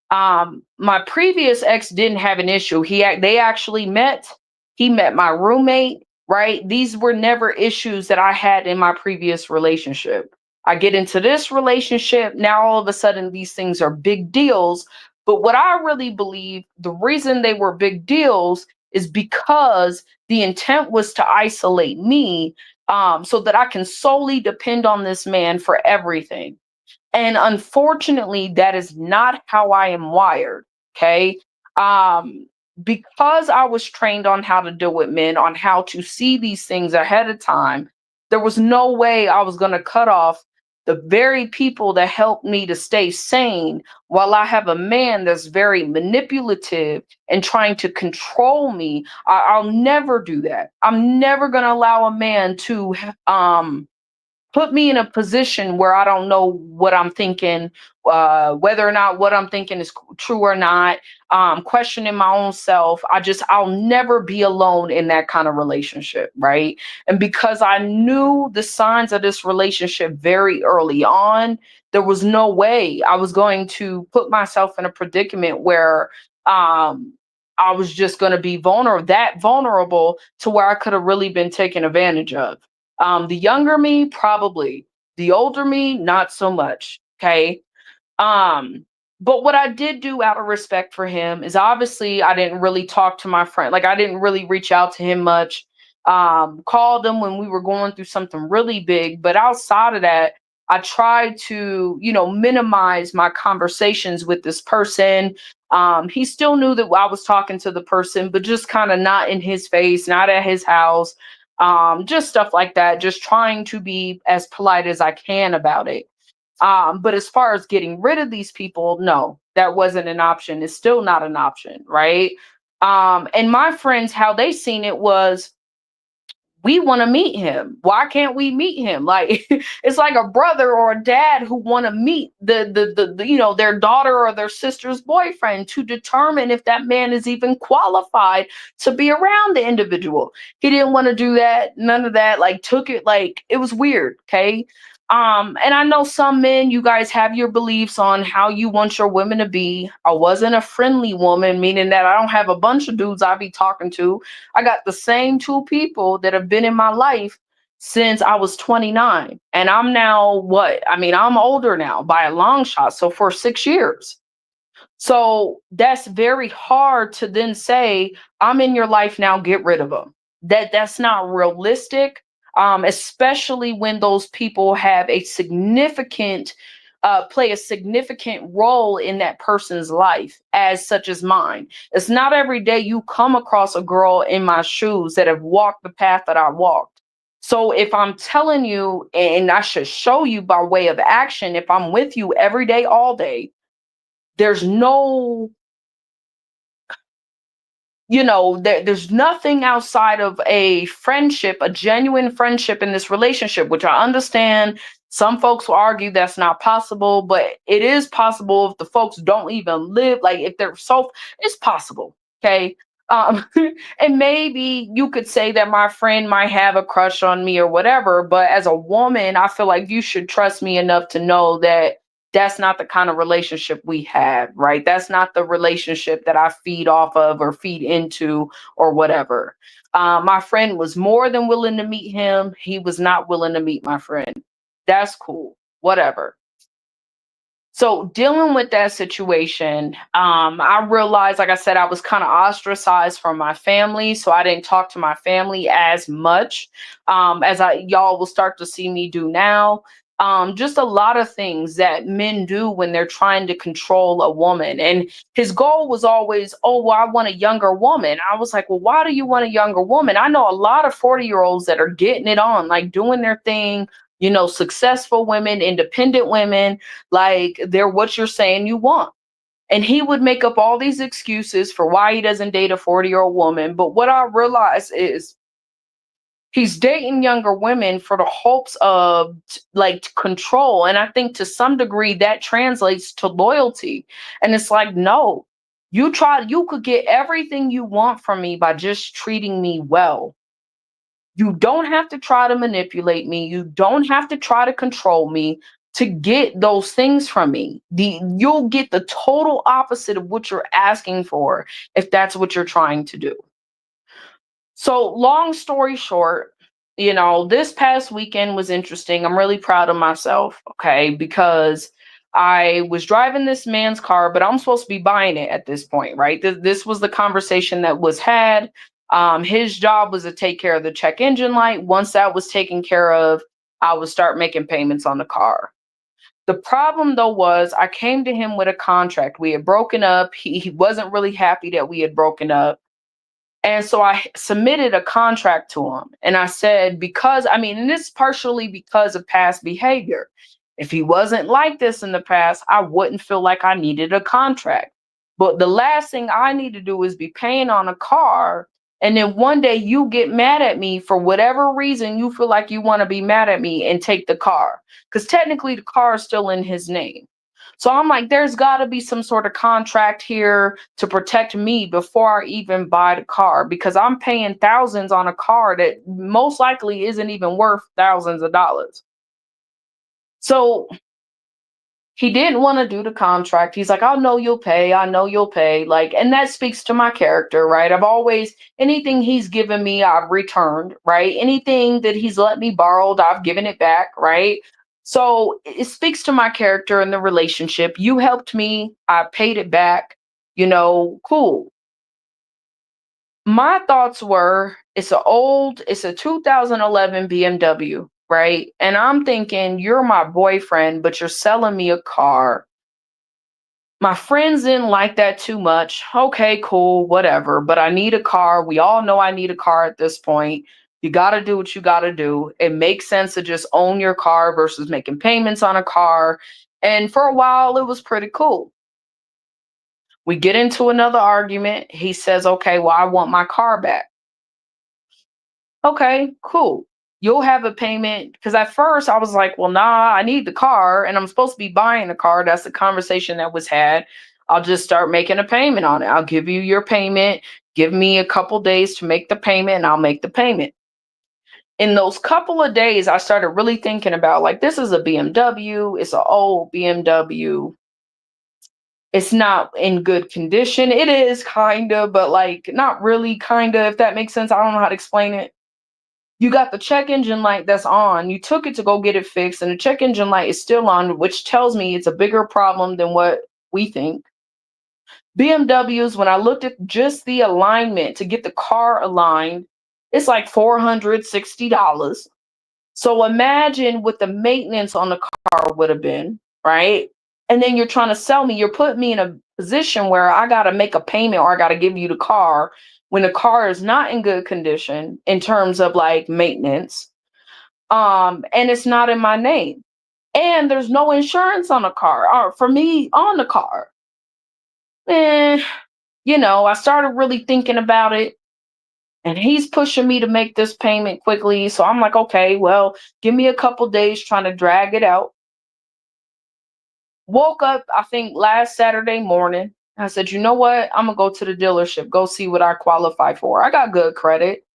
My previous ex didn't have an issue. They actually met. He met my roommate, right? These were never issues that I had in my previous relationship. I get into this relationship, now all of a sudden these things are big deals. But what I really believe, the reason they were big deals is because the intent was to isolate me, so that I can solely depend on this man for everything. And unfortunately, that is not how I am wired. Okay. Um, because I was trained on how to deal with men, on how to see these things ahead of time, there was no way I was going to cut off the very people that helped me to stay sane while I have a man that's very manipulative and trying to control me. I'll never do that. I'm never going to allow a man to put me in a position where I don't know what I'm thinking, whether or not what I'm thinking is true or not, questioning my own self. I'll never be alone in that kind of relationship, right? And because I knew the signs of this relationship very early on, there was no way I was going to put myself in a predicament where I was just going to be vulnerable to where I could have really been taken advantage of. The younger me, probably. The older me, not so much. Okay. Um, but what I did do out of respect for him is obviously I didn't really talk to my friend. Like I didn't really reach out to him much. Called him when we were going through something really big. But outside of that, I tried to, minimize my conversations with this person. He still knew that I was talking to the person, but just kind of not in his face, not at his house, just stuff like that, just trying to be as polite as I can about it. But as far as getting rid of these people, no, that wasn't an option. It's still not an option, right? And my friends, how they seen it was, we want to meet him. Why can't we meet him? Like it's like a brother or a dad who want to meet the their daughter or their sister's boyfriend to determine if that man is even qualified to be around the individual. He didn't want to do that. None of that. Like took it like it was weird. Okay. And I know some men, you guys have your beliefs on how you want your women to be. I wasn't a friendly woman, meaning that I don't have a bunch of dudes I be talking to. I got the same two people that have been in my life since I was 29. And I'm now what? I mean, I'm older now by a long shot. So for 6 years. So that's very hard to then say, I'm in your life now, get rid of them. That's not realistic, especially when those people have a significant play a significant role in that person's life, as such as mine. It's not every day you come across a girl in my shoes that have walked the path that I walked. So if I'm telling you, and I should show you by way of action, if I'm with you every day, all day, there's no, there's nothing outside of a friendship, a genuine friendship in this relationship, which I understand some folks will argue that's not possible, but it is possible if the folks don't even live, like if they're so, it's possible. Okay. Um, and maybe you could say that my friend might have a crush on me or whatever, but as a woman, I feel like you should trust me enough to know that that's not the kind of relationship we have, right? That's not the relationship that I feed off of or feed into or whatever. My friend was more than willing to meet him. He was not willing to meet my friend. That's cool, whatever. So dealing with that situation, I realized, like I said, I was kind of ostracized from my family, so I didn't talk to my family as much as I y'all will start to see me do now. just a lot of things that men do when they're trying to control a woman. And his goal was always, oh, well, I want a younger woman. I was like, well, why do you want a younger woman? I know a lot of 40-year-olds that are getting it on, like doing their thing, successful women, independent women, like they're what you're saying you want. And he would make up all these excuses for why he doesn't date a 40-year-old woman. But what I realized is he's dating younger women for the hopes of like control. And I think to some degree that translates to loyalty. And it's like, no, you could get everything you want from me by just treating me well. You don't have to try to manipulate me. You don't have to try to control me to get those things from me. You'll get the total opposite of what you're asking for if that's what you're trying to do. So, long story short, this past weekend was interesting. I'm really proud of myself, okay, because I was driving this man's car, but I'm supposed to be buying it at this point, right? This was the conversation that was had. His job was to take care of the check engine light. Once that was taken care of, I would start making payments on the car. The problem though was I came to him with a contract. We had broken up. He wasn't really happy that we had broken up. And so I submitted a contract to him. And I said, because, I mean, and this partially because of past behavior. If he wasn't like this in the past, I wouldn't feel like I needed a contract. But the last thing I need to do is be paying on a car. And then one day you get mad at me for whatever reason you feel like you want to be mad at me and take the car. Because technically the car is still in his name. So I'm like, there's got to be some sort of contract here to protect me before I even buy the car because I'm paying thousands on a car that most likely isn't even worth thousands of dollars. So he didn't want to do the contract. He's like, I know you'll pay. I know you'll pay. Like, and that speaks to my character, right? I've always, anything he's given me, I've returned, right? Anything that he's let me borrow, I've given it back, right? So it speaks to my character in the relationship. You helped me, I paid it back, cool. My thoughts were it's a 2011 BMW, right? And I'm thinking, you're my boyfriend, but you're selling me a car. My friends didn't like that too much. Okay, cool, whatever. But I need a car. We all know I need a car at this point. You got to do what you got to do. It makes sense to just own your car versus making payments on a car. And for a while, it was pretty cool. We get into another argument. He says, okay, well, I want my car back. Okay, cool. You'll have a payment. Because at first I was like, well, nah, I need the car and I'm supposed to be buying the car. That's the conversation that was had. I'll just start making a payment on it. I'll give you your payment. Give me a couple days to make the payment and I'll make the payment. In those couple of days, I started really thinking about like, this is a BMW. It's an old BMW. It's not in good condition. It is kind of, but like not really kind of, if that makes sense. I don't know how to explain it. You got the check engine light that's on. You took it to go get it fixed, and the check engine light is still on, which tells me it's a bigger problem than what we think. BMWs, when I looked at just the alignment to get the car aligned, it's like $460. So imagine what the maintenance on the car would have been, right? And then you're trying to sell me, you're putting me in a position where I got to make a payment or I got to give you the car when the car is not in good condition in terms of like maintenance. And it's not in my name. And there's no insurance on the car or for me on the car. And, I started really thinking about it. And he's pushing me to make this payment quickly. So I'm like, okay, well, give me a couple days trying to drag it out. Woke up, I think last Saturday morning. I said, you know what? I'm going to go to the dealership, go see what I qualify for. I got good credit.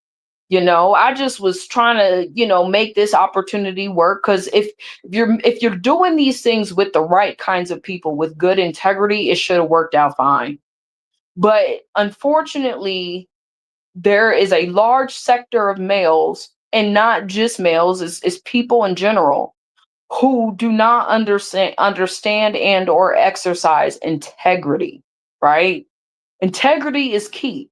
I just was trying to, make this opportunity work. Because if you're doing these things with the right kinds of people with good integrity, it should have worked out fine. But unfortunately, there is a large sector of males, and not just males, is people in general who do not understand and or exercise integrity, right? Integrity is key.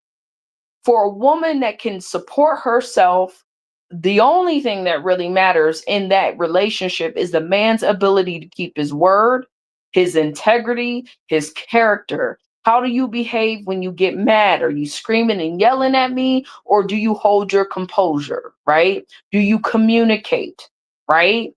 For a woman that can support herself, The only thing that really matters in that relationship is the man's ability to keep his word, his integrity, his character. How do you behave when you get mad? Are you screaming and yelling at me, or do you hold your composure, right? Do you communicate, right?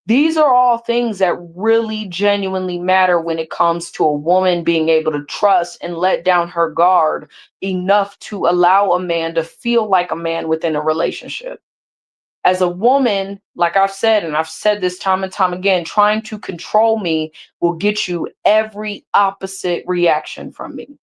These are all things that really genuinely matter when it comes to a woman being able to trust and let down her guard enough to allow a man to feel like a man within a relationship. As a woman, like I've said, and I've said this time and time again, trying to control me will get you every opposite reaction from me.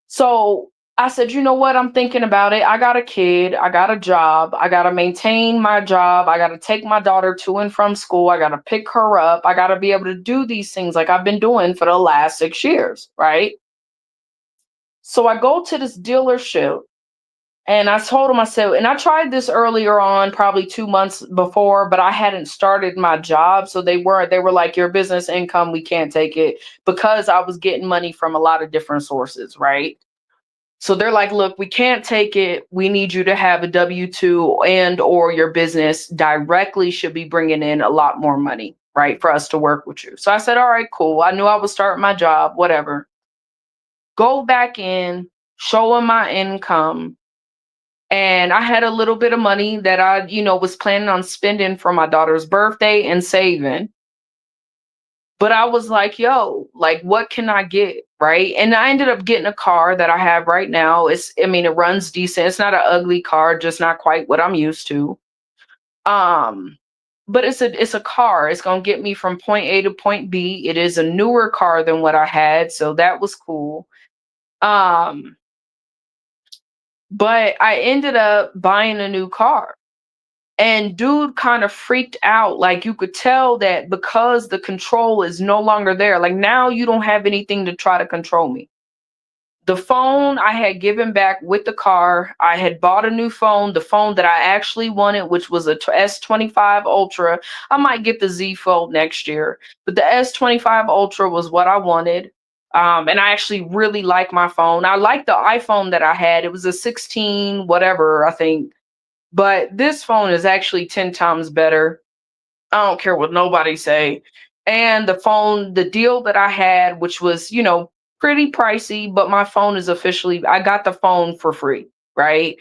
So I said, you know what? I'm thinking about it. I got a kid. I got a job. I got to maintain my job. I got to take my daughter to and from school. I got to pick her up. I got to be able to do these things like I've been doing for the last 6 years. Right. So I go to this dealership and I told him, I said, and I tried this earlier on, probably 2 months before, but I hadn't started my job. So they were like, your business income, we can't take it, because I was getting money from a lot of different sources. Right. So they're like, look, we can't take it. We need you to have a W-2, and or your business directly should be bringing in a lot more money, right, for us to work with you. So I said, all right, cool. I knew I was starting my job, whatever. Go back in, show them my income. And I had a little bit of money that I, was planning on spending for my daughter's birthday and saving. But I was like, yo, like, what can I get? Right. And I ended up getting a car that I have right now. It runs decent. It's not an ugly car, just not quite what I'm used to. Um, but it's a car. It's gonna get me from point A to point B. It is a newer car than what I had, so that was cool. Um, but I ended up buying a new car. And dude kind of freaked out. Like, you could tell that because the control is no longer there. Like, now you don't have anything to try to control me. The phone I had given back with the car. I had bought a new phone, the phone that I actually wanted, which was a S25 Ultra. I might get the Z Fold next year, but the S25 Ultra was what I wanted. And I actually really like my phone. I like the iPhone that I had. It was a 16, whatever, I think. But this phone is actually 10 times better. I don't care what nobody say. And the deal that I had, which was, pretty pricey, but my phone is officially, I got the phone for free, right?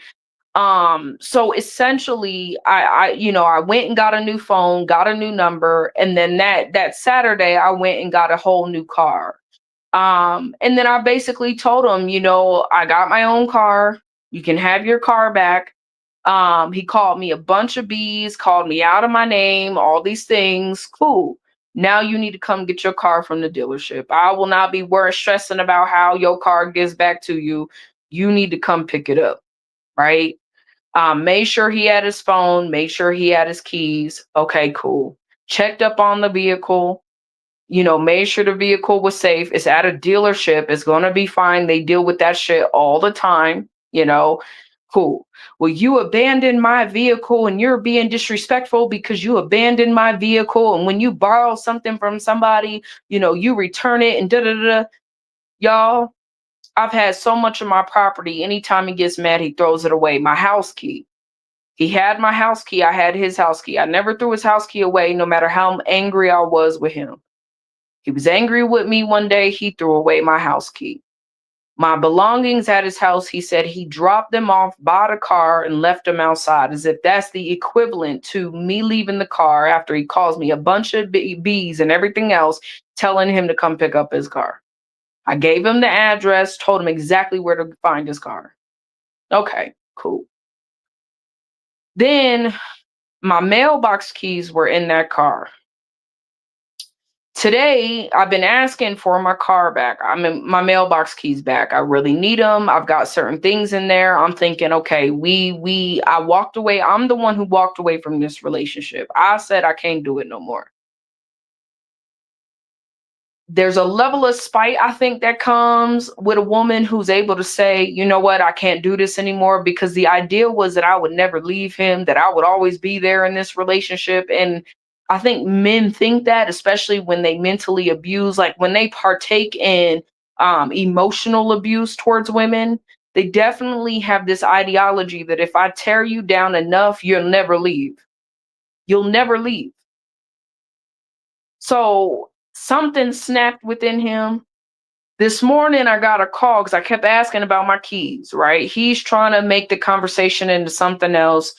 So essentially I went and got a new phone, got a new number, and then that Saturday I went and got a whole new car. And then I basically told him, I got my own car. You can have your car back. He called me a bunch of B's, called me out of my name, all these things. Cool. Now you need to come get your car from the dealership. I will not be worried stressing about how your car gets back to you. You need to come pick it up, right? Made sure he had his phone, made sure he had his keys. Okay, cool. Checked up on the vehicle, made sure the vehicle was safe. It's at a dealership. It's gonna be fine. They deal with that shit all the time. Cool. Well, you abandoned my vehicle and you're being disrespectful because you abandoned my vehicle. And when you borrow something from somebody, you return it and da da da. Y'all, I've had so much of my property. Anytime he gets mad, he throws it away. My house key. He had my house key. I had his house key. I never threw his house key away, no matter how angry I was with him. He was angry with me one day. He threw away my house key. My belongings at his house, he said he dropped them off, bought a car, and left them outside, as if that's the equivalent to me leaving the car after he calls me a bunch of B's and everything else, telling him to come pick up his car. I gave him the address, told him exactly where to find his car. Okay, cool. Then my mailbox keys were in that car. Today, I've been asking for my car back. I mean, my mailbox keys back. I really need them. I've got certain things in there. I'm thinking, okay, I walked away. I'm the one who walked away from this relationship. I said I can't do it no more. There's a level of spite, I think, that comes with a woman who's able to say, you know what, I can't do this anymore, because the idea was that I would never leave him, that I would always be there in this relationship. And I think men think that, especially when they mentally abuse, like when they partake in emotional abuse towards women, They definitely have this ideology that if I tear you down enough, you'll never leave. You'll never leave. So something snapped within him. This morning, I got a call because I kept asking about my keys, right? He's trying to make the conversation into something else.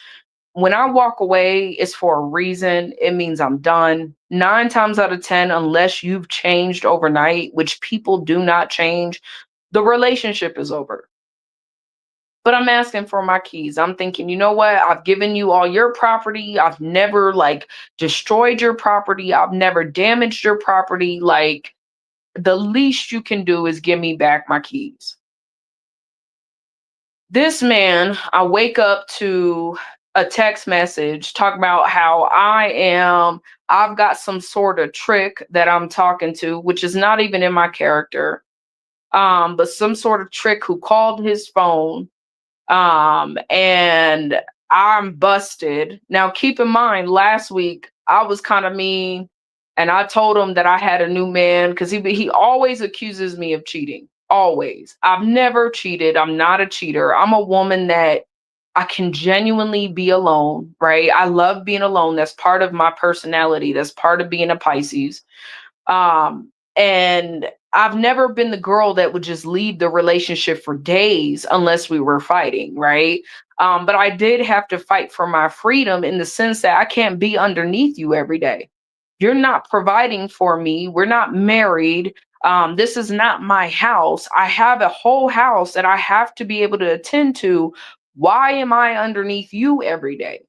When I walk away, it's for a reason. It means I'm done. 9 times out of 10, unless you've changed overnight, which people do not change, the relationship is over. But I'm asking for my keys. I'm thinking, you know what? I've given you all your property. I've never like destroyed your property. I've never damaged your property. Like, the least you can do is give me back my keys. This man, I wake up to a text message talking about how I've got some sort of trick that I'm talking to, which is not even in my character. But some sort of trick who called his phone. And I'm busted. Now keep in mind, last week I was kind of mean and I told him that I had a new man because he always accuses me of cheating. Always. I've never cheated. I'm not a cheater. I'm a woman that I can genuinely be alone, right? I love being alone. That's part of my personality. That's part of being a Pisces. And I've never been the girl that would just leave the relationship for days unless we were fighting, right? But I did have to fight for my freedom in the sense that I can't be underneath you every day. You're not providing for me. We're not married. This is not my house. I have a whole house that I have to be able to attend to. Why am I underneath you every day?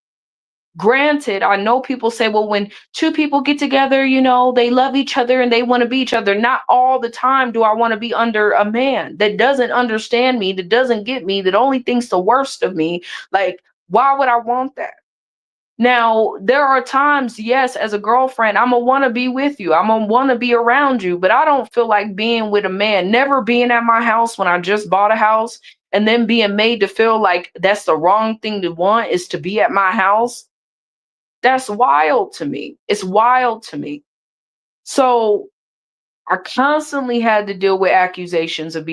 Granted, I know people say, well, when two people get together, they love each other and they want to be each other. Not all the time do I want to be under a man that doesn't understand me, that doesn't get me, that only thinks the worst of me. Like, why would I want that? Now, there are times, yes, as a girlfriend, I'm gonna want to be with you. I'm gonna want to be around you, but I don't feel like being with a man, never being at my house when I just bought a house and then being made to feel like that's the wrong thing to want is to be at my house. That's wild to me. It's wild to me. So I constantly had to deal with accusations of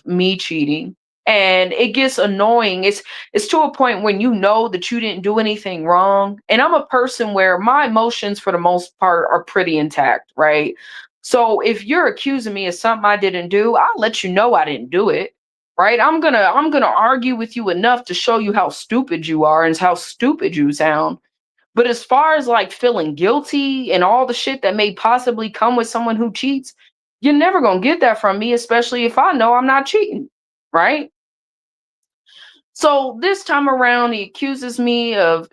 me cheating. And it gets annoying. It's to a point when you know that you didn't do anything wrong. And I'm a person where my emotions for the most part are pretty intact, right? So if you're accusing me of something I didn't do, I'll let you know I didn't do it. Right? I'm gonna argue with you enough to show you how stupid you are and how stupid you sound. But as far as like feeling guilty and all the shit that may possibly come with someone who cheats, you're never going to get that from me, especially if I know I'm not cheating. Right. So this time around, he accuses me of,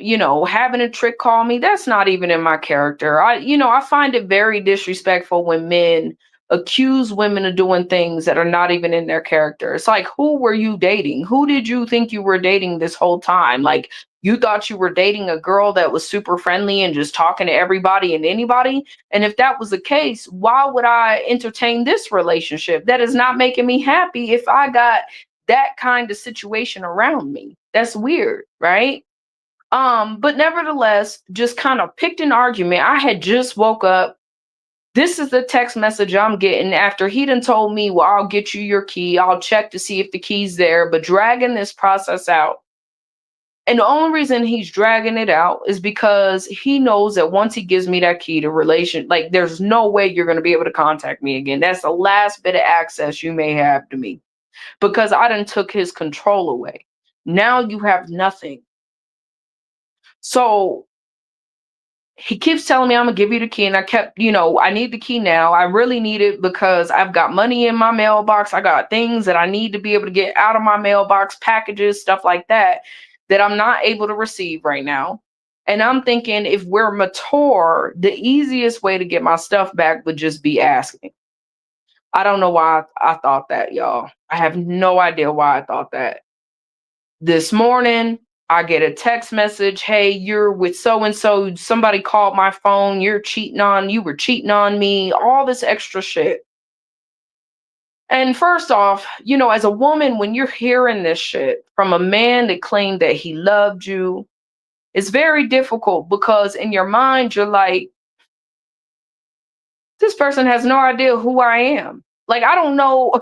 having a trick call me. That's not even in my character. I find it very disrespectful when men accuse women of doing things that are not even in their character. It's like, who were you dating? Who did you think you were dating this whole time? Like, you thought you were dating a girl that was super friendly and just talking to everybody and anybody? And if that was the case, why would I entertain this relationship? That is not making me happy if I got that kind of situation around me. That's weird, right? But nevertheless, just kind of picked an argument. I had just woke up. This is the text message I'm getting after he done told me, well, I'll get you your key. I'll check to see if the key's there, but dragging this process out. And the only reason he's dragging it out is because he knows that once he gives me that key to relation, like there's no way you're going to be able to contact me again. That's the last bit of access you may have to me because I done took his control away. Now you have nothing. So he keeps telling me I'm gonna give you the key, and I kept, I need the key now. I really need it because I've got money in my mailbox. I got things that I need to be able to get out of my mailbox, packages, stuff like that I'm not able to receive right now. And I'm thinking if we're mature, the easiest way to get my stuff back would just be asking. I don't know why I thought that, y'all. I have no idea why I thought that. This morning, I get a text message, hey, you're with so and so. Somebody called my phone. You were cheating on me, all this extra shit. And first off, as a woman, when you're hearing this shit from a man that claimed that he loved you, it's very difficult because in your mind, you're like, this person has no idea who I am. Like, I don't know.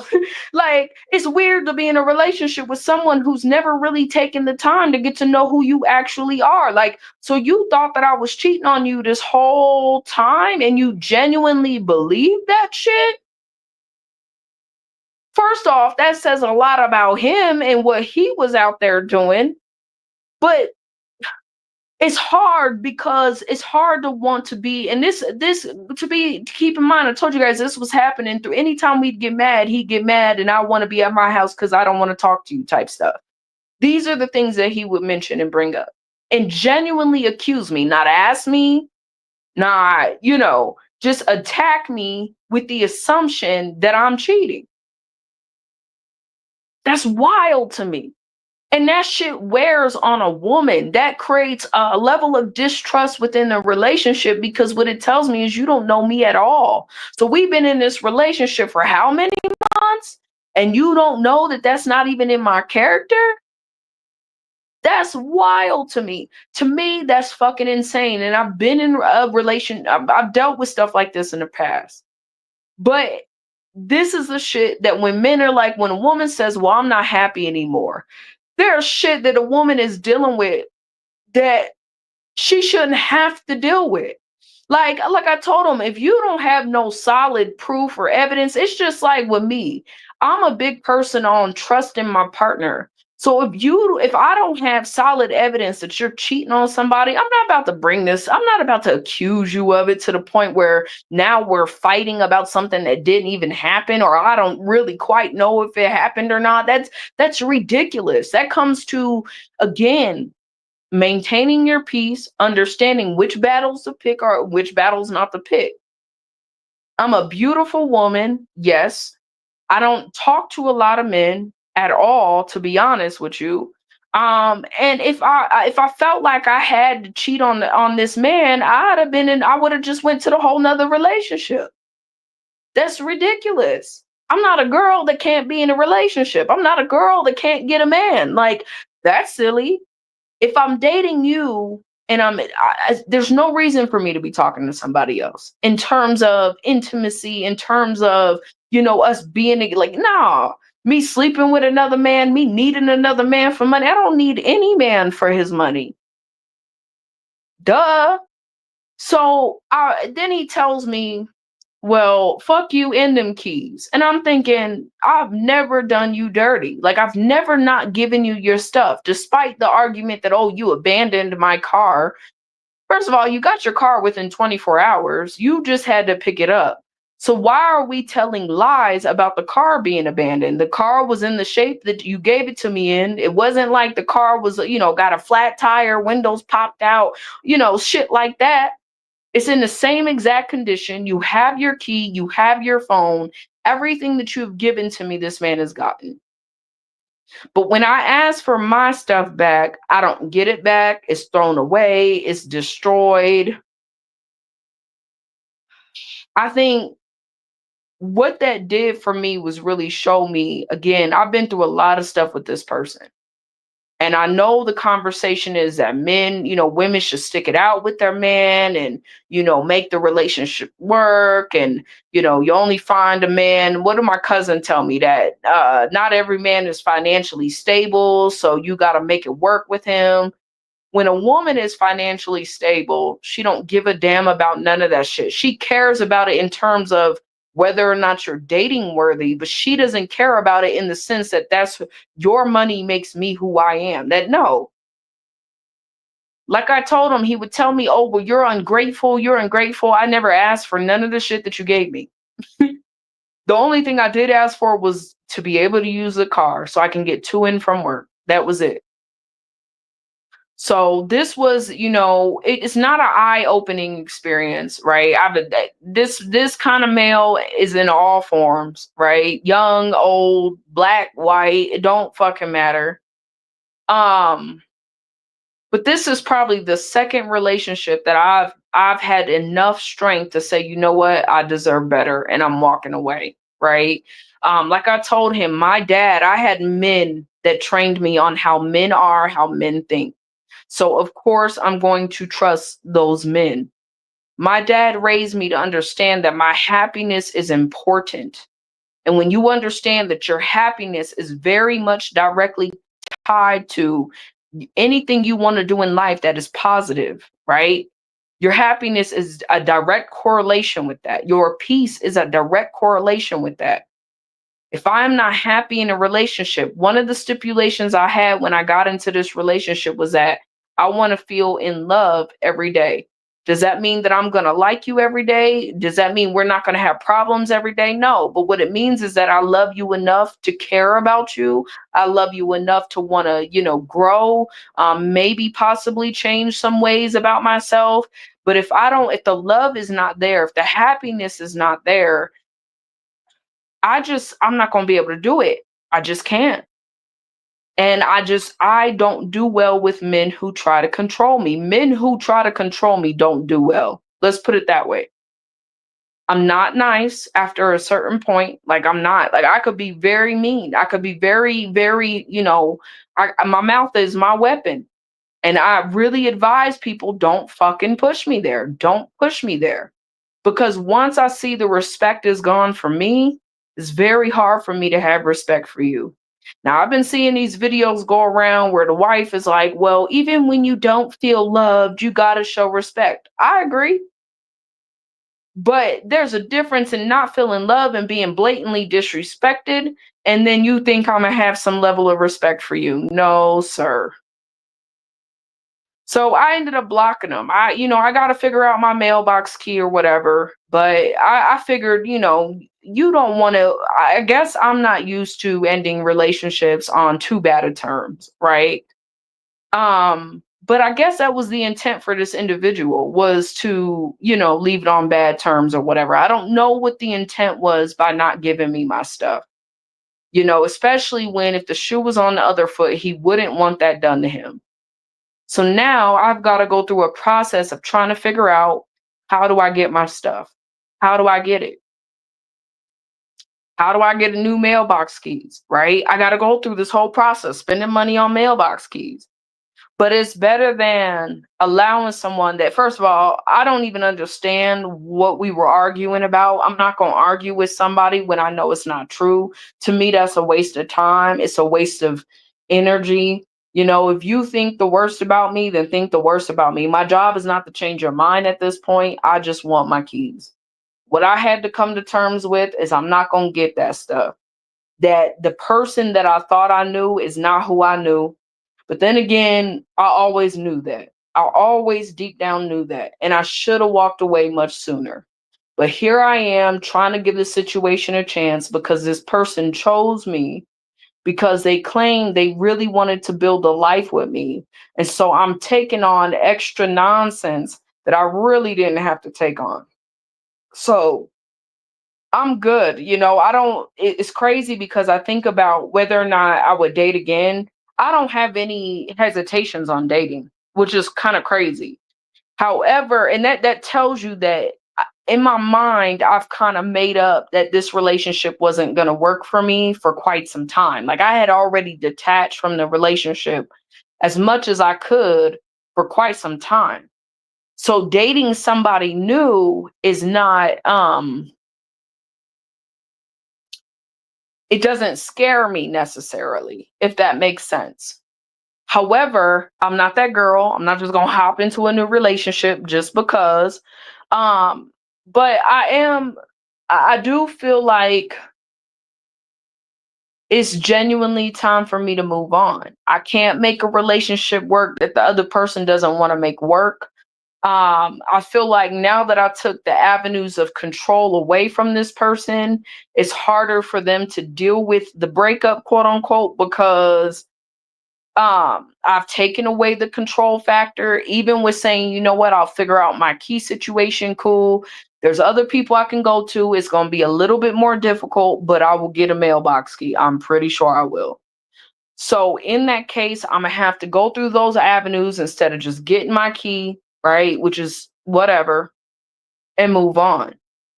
Like, it's weird to be in a relationship with someone who's never really taken the time to get to know who you actually are. Like, so you thought that I was cheating on you this whole time and you genuinely believe that shit? First off, that says a lot about him and what he was out there doing. But it's hard because it's hard to want to be, and this to be, to keep in mind, I told you guys this was happening through anytime we'd get mad, he'd get mad and I want to be at my house because I don't want to talk to you type stuff. These are the things that he would mention and bring up and genuinely accuse me, not ask me, not, just attack me with the assumption that I'm cheating. That's wild to me. And that shit wears on a woman. That creates a level of distrust within a relationship because what it tells me is you don't know me at all. So we've been in this relationship for how many months? And you don't know that that's not even in my character? That's wild to me. To me, that's fucking insane. And I've been in a relation, I've dealt with stuff like this in the past. But this is the shit that when men are like, when a woman says, well, I'm not happy anymore, there's shit that a woman is dealing with that she shouldn't have to deal with. Like I told him, if you don't have no solid proof or evidence, it's just like with me. I'm a big person on trusting my partner. So if I don't have solid evidence that you're cheating on somebody, I'm not about to bring this. I'm not about to accuse you of it to the point where now we're fighting about something that didn't even happen, or I don't really quite know if it happened or not. That's ridiculous. That comes to, again, maintaining your peace, understanding which battles to pick or which battles not to pick. I'm a beautiful woman, yes. I don't talk to a lot of men at all, to be honest with you. And if I felt like I had to cheat on this man, I would have just went to the whole nother relationship. That's ridiculous. I'm not a girl that can't be in a relationship. I'm not a girl that can't get a man. Like, that's silly. If I'm dating you and there's no reason for me to be talking to somebody else in terms of intimacy, in terms of, us being like, nah, me sleeping with another man, me needing another man for money. I don't need any man for his money. Duh. So then he tells me, well, fuck you and them keys. And I'm thinking, I've never done you dirty. Like, I've never not given you your stuff, despite the argument that, oh, you abandoned my car. First of all, you got your car within 24 hours. You just had to pick it up. So why are we telling lies about the car being abandoned? The car was in the shape that you gave it to me in. It wasn't like the car was, got a flat tire, windows popped out, shit like that. It's in the same exact condition. You have your key, you have your phone, everything that you've given to me, this man has gotten. But when I ask for my stuff back, I don't get it back. It's thrown away, it's destroyed. I think what that did for me was really show me, again, I've been through a lot of stuff with this person. And I know the conversation is that men, women should stick it out with their man and, make the relationship work. And, you only find a man. What did my cousin tell me? That not every man is financially stable. So you got to make it work with him. When a woman is financially stable, she don't give a damn about none of that shit. She cares about it in terms of whether or not you're dating worthy, but she doesn't care about it in the sense that that's your money makes me who I am. That no. Like I told him, he would tell me, "Oh, well, you're ungrateful. You're ungrateful. I never asked for none of the shit that you gave me. The only thing I did ask for was to be able to use the car so I can get to and from work. That was it." So this was, it's not an eye-opening experience, right? This kind of male is in all forms, right? Young, old, black, white, it don't fucking matter. But this is probably the second relationship that I've had enough strength to say, you know what, I deserve better, and I'm walking away, right? Like I told him, my dad, I had men that trained me on how men are, how men think. So, of course, I'm going to trust those men. My dad raised me to understand that my happiness is important. And when you understand that your happiness is very much directly tied to anything you want to do in life that is positive, right? Your happiness is a direct correlation with that. Your peace is a direct correlation with that. If I'm not happy in a relationship, one of the stipulations I had when I got into this relationship was that I want to feel in love every day. Does that mean that I'm going to like you every day? Does that mean we're not going to have problems every day? No. But what it means is that I love you enough to care about you. I love you enough to want to, grow, maybe possibly change some ways about myself. But if the love is not there, if the happiness is not there, I'm not going to be able to do it. I just can't. And I don't do well with men who try to control me. Men who try to control me don't do well. Let's put it that way. I'm not nice after a certain point. Like, I'm not. Like, I could be very mean. I could be very, very, my mouth is my weapon. And I really advise people, don't fucking push me there. Don't push me there. Because once I see the respect is gone from me, it's very hard for me to have respect for you. Now, I've been seeing these videos go around where the wife is like, well, even when you don't feel loved, you got to show respect. I agree. But there's a difference in not feeling love and being blatantly disrespected. And then you think I'm going to have some level of respect for you. No, sir. So I ended up blocking them. I got to figure out my mailbox key or whatever. But I figured, you don't want to. I guess I'm not used to ending relationships on too bad of terms, right? But I guess that was the intent for this individual, was to, leave it on bad terms or whatever. I don't know what the intent was by not giving me my stuff. Especially when, if the shoe was on the other foot, he wouldn't want that done to him. So now I've got to go through a process of trying to figure out, how do I get my stuff? How do I get it? How do I get a new mailbox keys? Right? I got to go through this whole process, spending money on mailbox keys. But it's better than allowing someone that, first of all, I don't even understand what we were arguing about. I'm not going to argue with somebody when I know it's not true. To me, that's a waste of time. It's a waste of energy. If you think the worst about me, then think the worst about me. My job is not to change your mind at this point. I just want my keys. What I had to come to terms with is I'm not going to get that stuff. That the person that I thought I knew is not who I knew. But then again, I always knew that. I always deep down knew that. And I should have walked away much sooner. But here I am trying to give the situation a chance because this person chose me, because they claimed they really wanted to build a life with me. And so I'm taking on extra nonsense that I really didn't have to take on. So I'm good. I don't, it's crazy because I think about whether or not I would date again. I don't have any hesitations on dating, which is kind of crazy. However, and that tells you that in my mind, I've kind of made up that this relationship wasn't going to work for me for quite some time. Like, I had already detached from the relationship as much as I could for quite some time. So dating somebody new is not, it doesn't scare me necessarily, if that makes sense. However, I'm not that girl. I'm not just going to hop into a new relationship just because. But I do feel like it's genuinely time for me to move on. I can't make a relationship work that the other person doesn't want to make work. I feel like now that I took the avenues of control away from this person, it's harder for them to deal with the breakup, quote unquote, because I've taken away the control factor. Even with saying, you know what, I'll figure out my key situation, cool. There's other people I can go to. It's going to be a little bit more difficult, but I will get a mailbox key. I'm pretty sure I will. So in that case, I'm gonna have to go through those avenues instead of just getting my key, right? Which is whatever, and move on.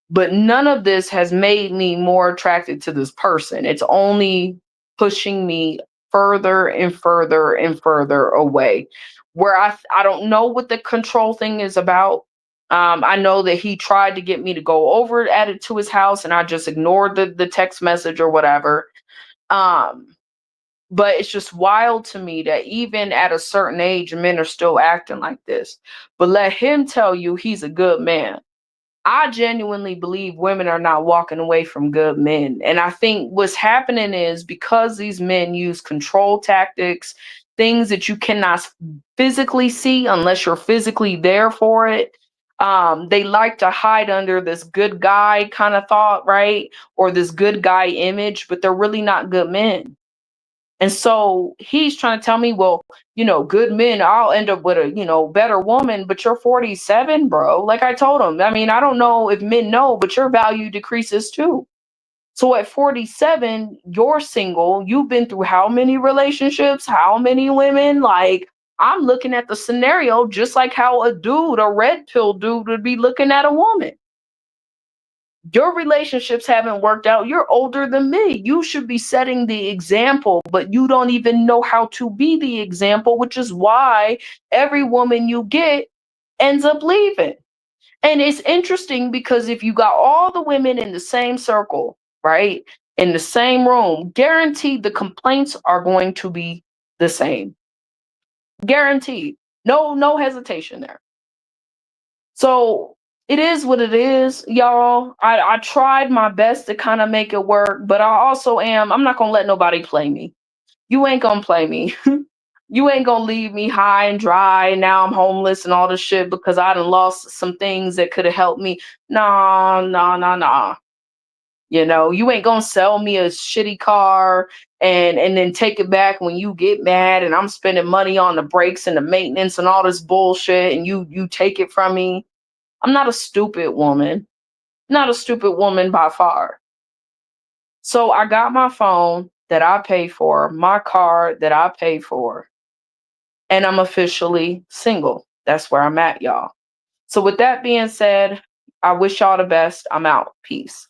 But none of this has made me more attracted to this person. It's only pushing me further and further and further away. Where I don't know what the control thing is about. I know that he tried to get me to go over at it to his house, and I just ignored the text message or whatever. Um, but it's just wild to me that even at a certain age, men are still acting like this. But let him tell you he's a good man. I genuinely believe women are not walking away from good men. And I think what's happening is because these men use control tactics, things that you cannot physically see unless you're physically there for it. They like to hide under this good guy kind of thought, right? Or this good guy image, but they're really not good men. And so he's trying to tell me, well, good men, I'll end up with a, better woman, but you're 47, bro. Like I told him, I mean, I don't know if men know, but your value decreases too. So at 47, you're single. You've been through how many relationships, how many women? Like, I'm looking at the scenario just like how a dude, a red pill dude, would be looking at a woman. Your relationships haven't worked out. You're older than me. You should be setting the example, but you don't even know how to be the example, which is why every woman you get ends up leaving. And it's interesting because if you got all the women in the same circle, right, in the same room, guaranteed the complaints are going to be the same. Guaranteed. No hesitation there. So it is what it is, y'all. I tried my best to kind of make it work, but I'm not gonna let nobody play me. You ain't gonna play me. You ain't gonna leave me high and dry. And now I'm homeless and all this shit because I done lost some things that could have helped me. Nah, nah, nah, nah. You ain't gonna sell me a shitty car and then take it back when you get mad and I'm spending money on the brakes and the maintenance and all this bullshit and you take it from me. I'm not a stupid woman. Not a stupid woman by far. So I got my phone that I pay for, my car that I pay for, and I'm officially single. That's where I'm at, y'all. So with that being said, I wish y'all the best. I'm out. Peace.